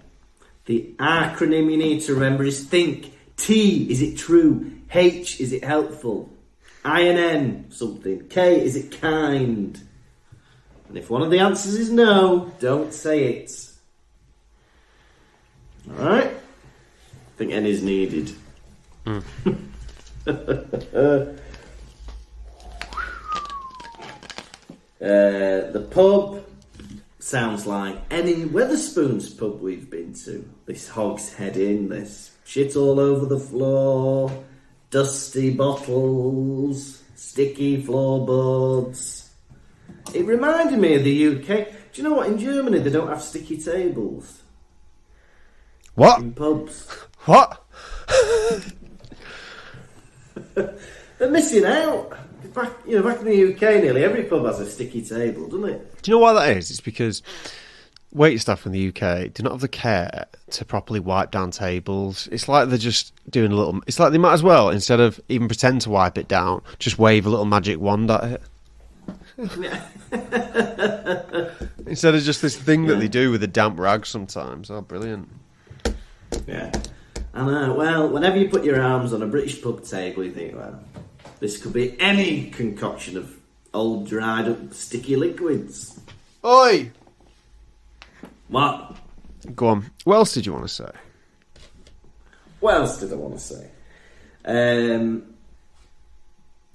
The acronym you need to remember is think. T, is it true? H, is it helpful? I and N, something. K, is it kind? And if one of the answers is no, don't say it. Alright? I think N is needed. The pub sounds like any Wetherspoons pub we've been to. This Hog's Head Inn, there's shit all over the floor, dusty bottles, sticky floorboards. It reminded me of the UK. Do you know what? In Germany they don't have sticky tables. What? In pubs. What? They're missing out. Back in the UK, nearly every pub has a sticky table, doesn't it? Do you know why that is? It's because waitstaff in the UK do not have the care to properly wipe down tables. It's like they're just doing a little... It's like they might as well, instead of even pretend to wipe it down, just wave a little magic wand at it. Instead of just this thing that they do with a damp rag sometimes. Oh, brilliant. Yeah. I know. Well, whenever you put your arms on a British pub table, you think, well, this could be any concoction of old, dried up, sticky liquids. Oi! What? Go on. What else did you want to say? What else did I want to say?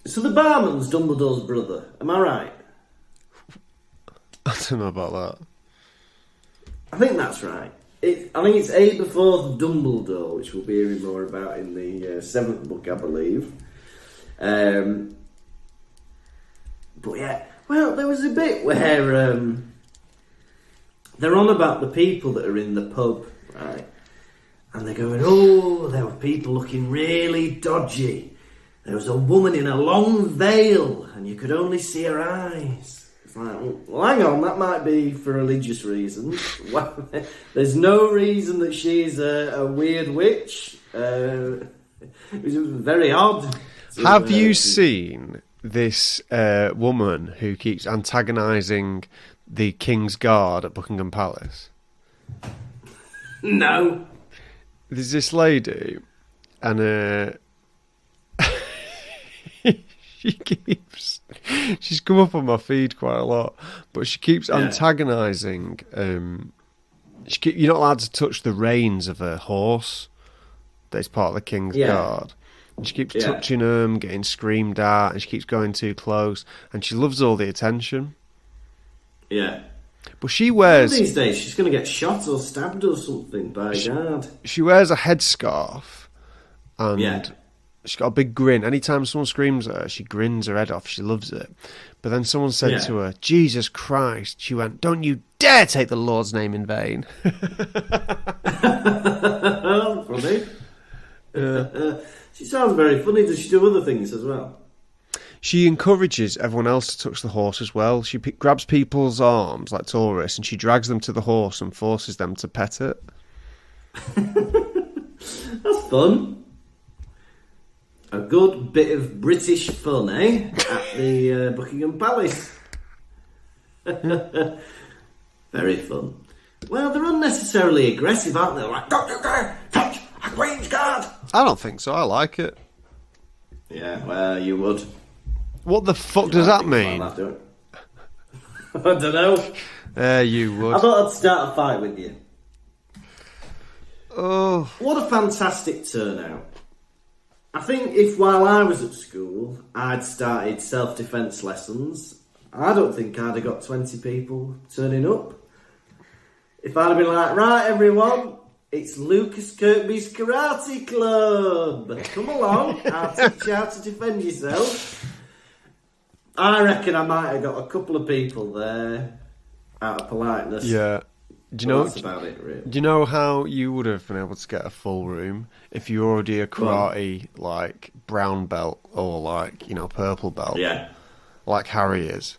So the barman's Dumbledore's brother. Am I right? I don't know about that. I think that's right. I think it's Aberforth Dumbledore, which we'll be hearing more about in the 7th book, I believe. But yeah, well, there was a bit where they're on about the people that are in the pub, right? And they're going, oh, there were people looking really dodgy. There was a woman in a long veil, and you could only see her eyes. It's like, well, hang on, that might be for religious reasons. Well, there's no reason that she's a weird witch. It was very odd. Have you seen this woman who keeps antagonising the King's Guard at Buckingham Palace? No. There's this lady, and she's come up on my feed quite a lot, but she keeps antagonising. You're not allowed to touch the reins of a horse that is part of the King's Guard. And she keeps touching them, getting screamed at, and she keeps going too close, and she loves all the attention. Yeah. But she wears... These days, she's going to get shot or stabbed or something by a guard. She wears a headscarf, and she's got a big grin. Anytime someone screams at her, she grins her head off. She loves it. But then someone said to her, Jesus Christ. She went, don't you dare take the Lord's name in vain. Funny. She sounds very funny. Does she do other things as well? She encourages everyone else to touch the horse as well. She grabs people's arms, like tourists, and she drags them to the horse and forces them to pet it. That's fun. A good bit of British fun, eh? At the Buckingham Palace. Very fun. Well, they're unnecessarily aggressive, aren't they? Like, don't you dare touch a Queen's Guard! I don't think so. I like it. Yeah, well, you would. What the fuck does that mean? I don't know. You would. I thought I'd start a fight with you. Oh. What a fantastic turnout. I think if while I was at school, I'd started self-defence lessons, I don't think I'd have got 20 people turning up. If I'd have been like, right, everyone, it's Lukas Kirkby's Karate Club. Come along, I'll teach you how to defend yourself. I reckon I might have got a couple of people there out of politeness. Yeah. Do you know? That's about it, really. Do you know how you would have been able to get a full room if you're already a karate like brown belt or like purple belt? Yeah. Like Harry is.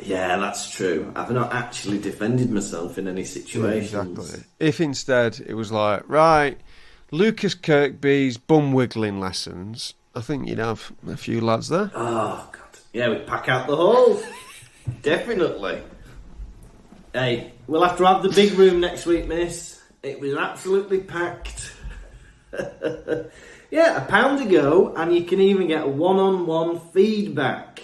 Yeah, that's true. I've not actually defended myself in any situations. Exactly. If instead it was like, right, Lukas Kirkby's bum wiggling lessons, I think you'd have a few lads there. Oh, God. Yeah, we'd pack out the hall. Definitely. Hey, we'll have to have the big room next week, miss. It was absolutely packed. Yeah, £1 to go, and you can even get one-on-one feedback.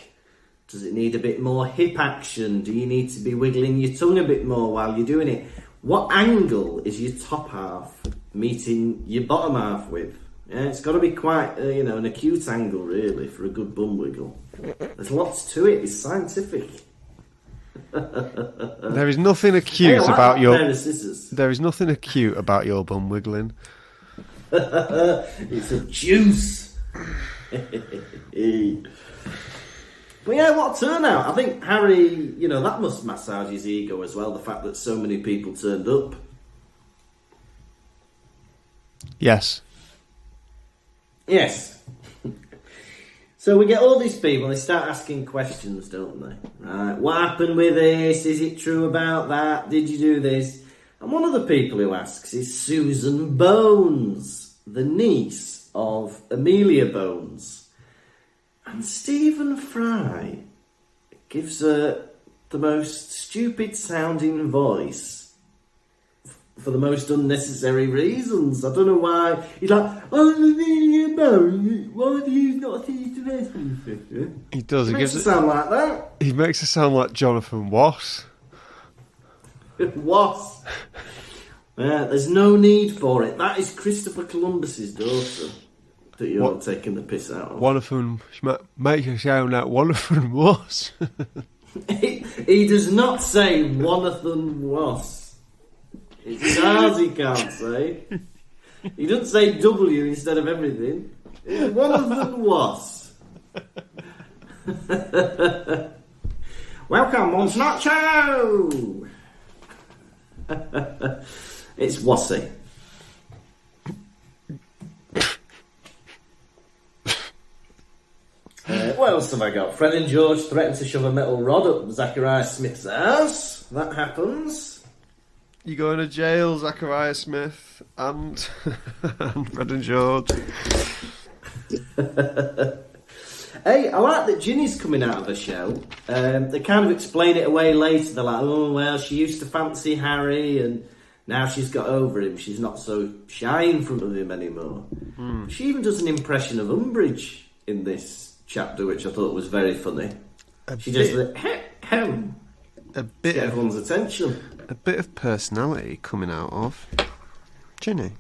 Does it need a bit more hip action? Do you need to be wiggling your tongue a bit more while you're doing it? What angle is your top half meeting your bottom half with? Yeah, it's got to be quite, an acute angle, really, for a good bum wiggle. There's lots to it. It's scientific. There is nothing acute about your. Pair of scissors. There is nothing acute about your bum wiggling. It's obtuse. But yeah, what a turnout. I think Harry, that must massage his ego as well, the fact that so many people turned up. Yes. Yes. So we get all these people, they start asking questions, don't they? Right, what happened with this? Is it true about that? Did you do this? And one of the people who asks is Susan Bones, the niece of Amelia Bones. And Stephen Fry gives her the most stupid sounding voice for the most unnecessary reasons. I don't know why. He's like, oh, Amelia Bones, why do you not see the rest of it? He does. He makes it sound like that. He makes it sound like Jonathan Wass. Wass. Yeah, there's no need for it. That is Christopher Columbus's daughter that you're taking the piss out of. One of them makes it sound like one of them was. He does not say Jonathan Was. It's ours he can't say. He doesn't say W instead of everything. Jonathan Was. Welcome, Once Not Show! It's Wassy. What else have I got? Fred and George threaten to shove a metal rod up Zachariah Smith's ass. That happens. You going to jail, Zachariah Smith and Fred and George. Hey, I like that Ginny's coming out of the show. They kind of explain it away later. They're like, oh, well, she used to fancy Harry and now she's got over him. She's not so shy in front of him anymore. She even does an impression of Umbridge in this chapter, which I thought was very funny. She just a bit get of everyone's attention. a bit of personality coming out of Ginny.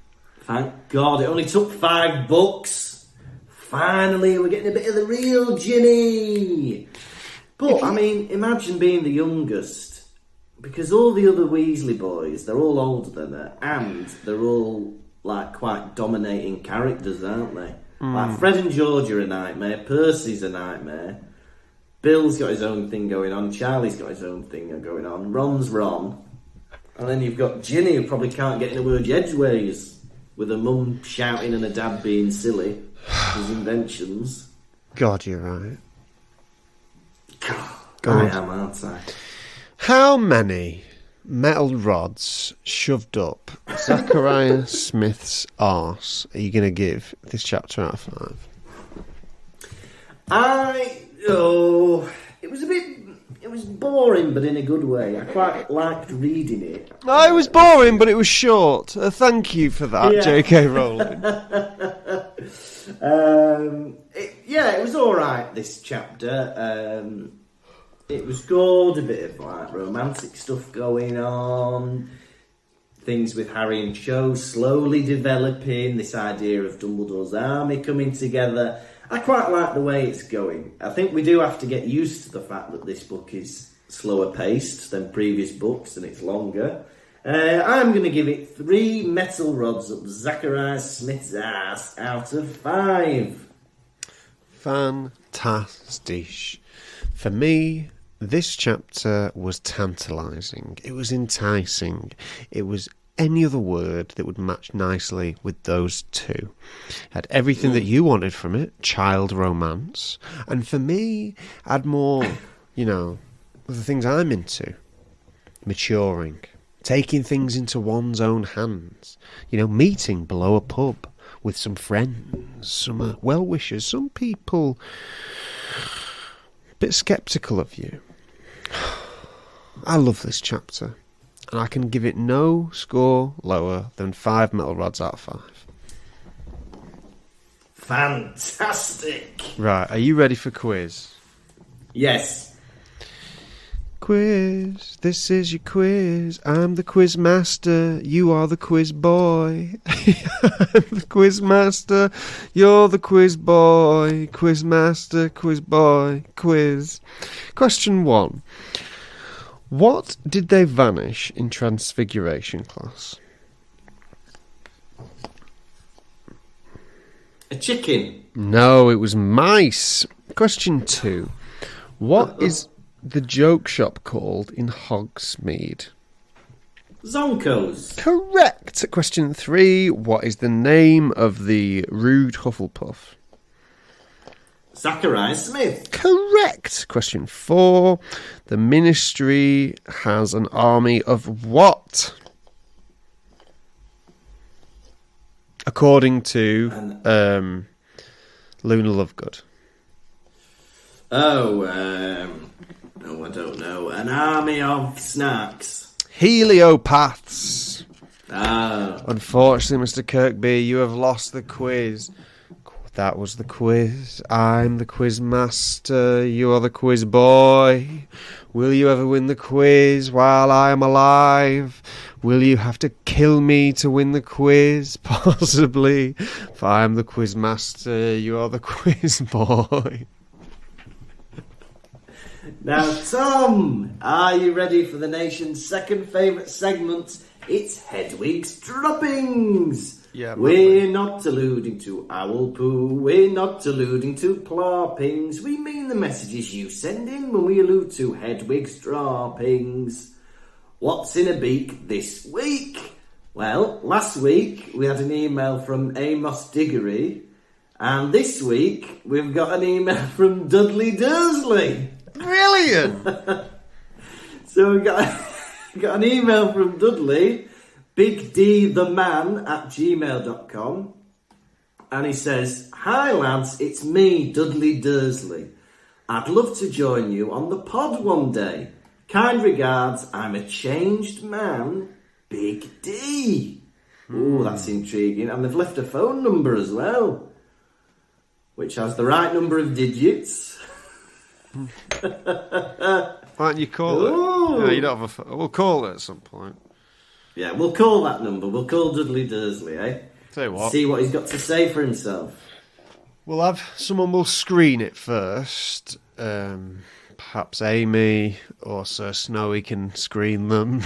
Thank God, it only took 5 books. Finally, we're getting a bit of the real Ginny. But, I mean, imagine being the youngest. Because all the other Weasley boys, they're all older than her. And they're all, like, quite dominating characters, aren't they? Like, Fred and George are a nightmare. Percy's a nightmare. Bill's got his own thing going on. Charlie's got his own thing going on. Ron's Ron. And then you've got Ginny, who probably can't get in a word edgeways. With her mum shouting and her dad being silly. His inventions. God, you're right. God. I am, aren't I? How many metal rods shoved up Zachariah Smith's arse are you going to give this chapter out of 5? It was boring, but in a good way. I quite liked reading it. No, it was boring, but it was short. Thank you for that, Yeah. J.K. Rowling. It was alright, this chapter. It was good, a bit of like romantic stuff going on, things with Harry and Cho slowly developing, this idea of Dumbledore's army coming together. I quite like the way it's going. I think we do have to get used to the fact that this book is slower paced than previous books and it's longer. I'm going to give it 3 metal rods up Zachariah Smith's ass out of 5. Fantastic. For me, this chapter was tantalising. It was enticing. It was any other word that would match nicely with those two. Had everything that you wanted from it, child romance. And for me, had more, of the things I'm into. Maturing. Taking things into one's own hands. Meeting below a pub with some friends, some well-wishers, some people a bit sceptical of you. I love this chapter, and I can give it no score lower than 5 metal rods out of 5. Fantastic! Right, are you ready for quiz? Yes. Quiz, this is your quiz. I'm the quiz master, you are the quiz boy. I'm the quiz master, you're the quiz boy. Quiz master, quiz boy, quiz. Question 1. What did they vanish in Transfiguration class? A chicken. No, it was mice. Question 2. What is the joke shop called in Hogsmeade? Zonkos. Correct. Question 3. What is the name of the rude Hufflepuff? Zachariah Smith. Correct. Question 4. The Ministry has an army of what? According to Luna Lovegood. Oh, I don't know. An army of snacks. Heliopaths. Ah. Unfortunately, Mr. Kirkby, you have lost the quiz. That was the quiz. I'm the quiz master. You are the quiz boy. Will you ever win the quiz while I am alive? Will you have to kill me to win the quiz? Possibly. If I am the quiz master, you are the quiz boy. Now, Tom, are you ready for the nation's second favourite segment? It's Hedwig's Droppings. Yeah, we're not alluding to owl poo, we're not alluding to ploppings. We mean the messages you send in when we allude to Hedwig's droppings. What's in a beak this week? Well, last week we had an email from Amos Diggory, and this week we've got an email from Dudley Dursley. Brilliant! So we got an email from Dudley, bigdtheman@gmail.com, and he says, "Hi lads, it's me, Dudley Dursley. I'd love to join you on the pod one day. Kind regards, I'm a changed man, Big D." Oh, that's intriguing. And they've left a phone number as well, which has the right number of digits. Why don't you call it? Yeah, you don't have we'll call it at some point. Yeah, we'll call that number. We'll call Dudley Dursley, eh? Tell you what. See what he's got to say for himself. We'll have someone will screen it first. Perhaps Amy or Sir Snowy can screen them.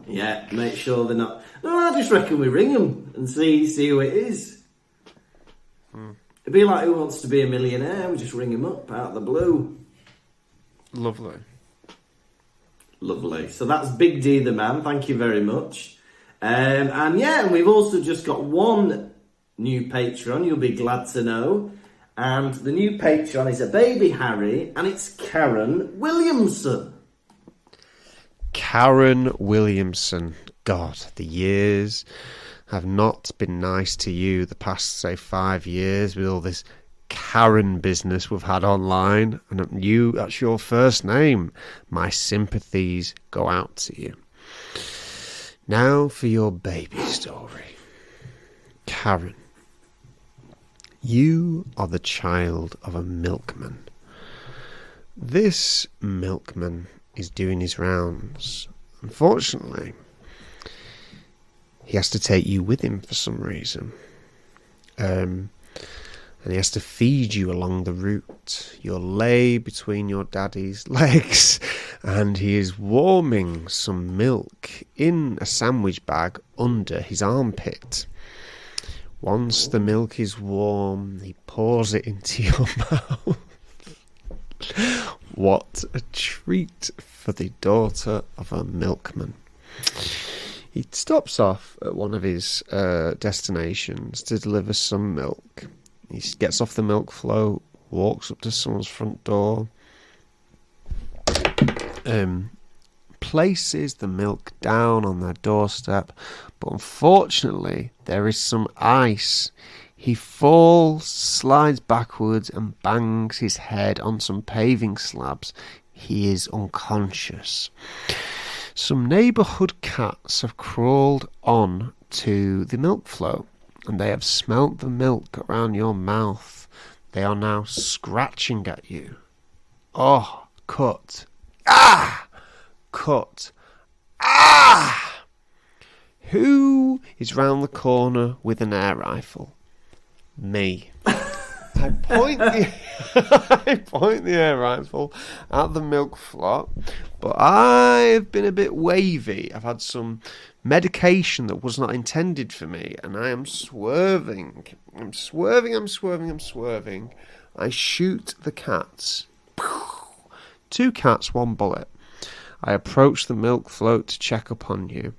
Yeah, make sure they're not. No, I just reckon we ring them and see who it is. It'd be like Who Wants to Be a Millionaire. We just ring him up out of the blue. Lovely. Lovely. So that's Big D the man. Thank you very much. And yeah, we've also just got one new patron. You'll be glad to know. And the new patron is a baby Harry, and it's Karen Williamson. Karen Williamson. God, the years have not been nice to you the past, say, 5 years with all this Karen business we've had online. And that's your first name. My sympathies go out to you. Now for your baby story. Karen, you are the child of a milkman. This milkman is doing his rounds. Unfortunately, he has to take you with him for some reason. And he has to feed you along the route. You'll lay between your daddy's legs, and he is warming some milk in a sandwich bag under his armpit. Once the milk is warm, he pours it into your mouth. What a treat for the daughter of a milkman. He stops off at one of his destinations to deliver some milk. He gets off the milk float, walks up to someone's front door, places the milk down on their doorstep, but unfortunately there is some ice. He falls, slides backwards and bangs his head on some paving slabs. He is unconscious. Some neighbourhood cats have crawled on to the milk float, and they have smelt the milk around your mouth. They are now scratching at you. Oh, cut. Ah! Cut. Ah! Who is round the corner with an air rifle? Me. I point the air rifle at the milk float, but I've been a bit wavy. I've had some medication that was not intended for me, and I am swerving. I'm swerving. I shoot the cats. 2 cats, 1 bullet. I approach the milk float to check upon you.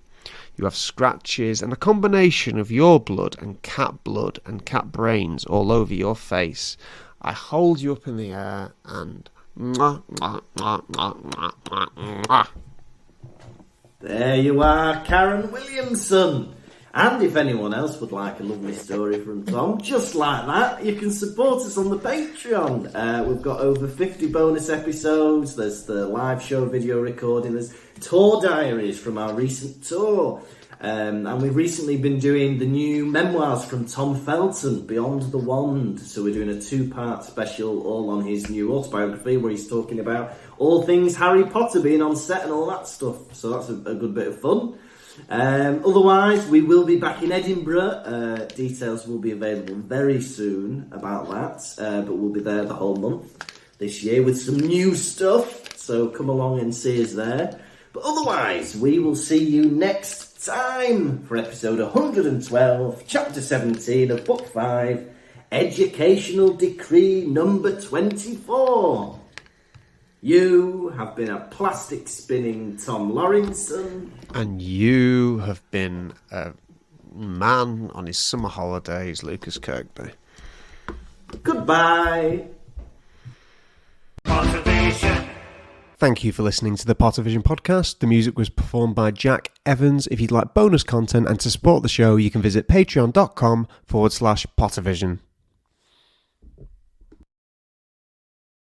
You have scratches and a combination of your blood and cat brains all over your face. I hold you up in the air and... There you are, Karen Williamson. And if anyone else would like a lovely story from Tom, just like that, you can support us on the Patreon. We've got over 50 bonus episodes. There's the live show video recording. There's tour diaries from our recent tour. And we've recently been doing the new memoirs from Tom Felton, Beyond the Wand. So we're doing a 2-part special all on his new autobiography where he's talking about all things Harry Potter, being on set and all that stuff. So that's a good bit of fun. Otherwise, we will be back in Edinburgh. Details will be available very soon about that. But we'll be there the whole month this year with some new stuff. So come along and see us there. But otherwise, we will see you next time for episode 112, chapter 17 of book 5, Educational Decree number 24. You have been a plastic spinning Tom Lawrenson. And you have been a man on his summer holidays, Lukas Kirkby. Goodbye. Pottervision. Thank you for listening to the Pottervision podcast. The music was performed by Jack Evans. If you'd like bonus content and to support the show, you can visit patreon.com/Pottervision.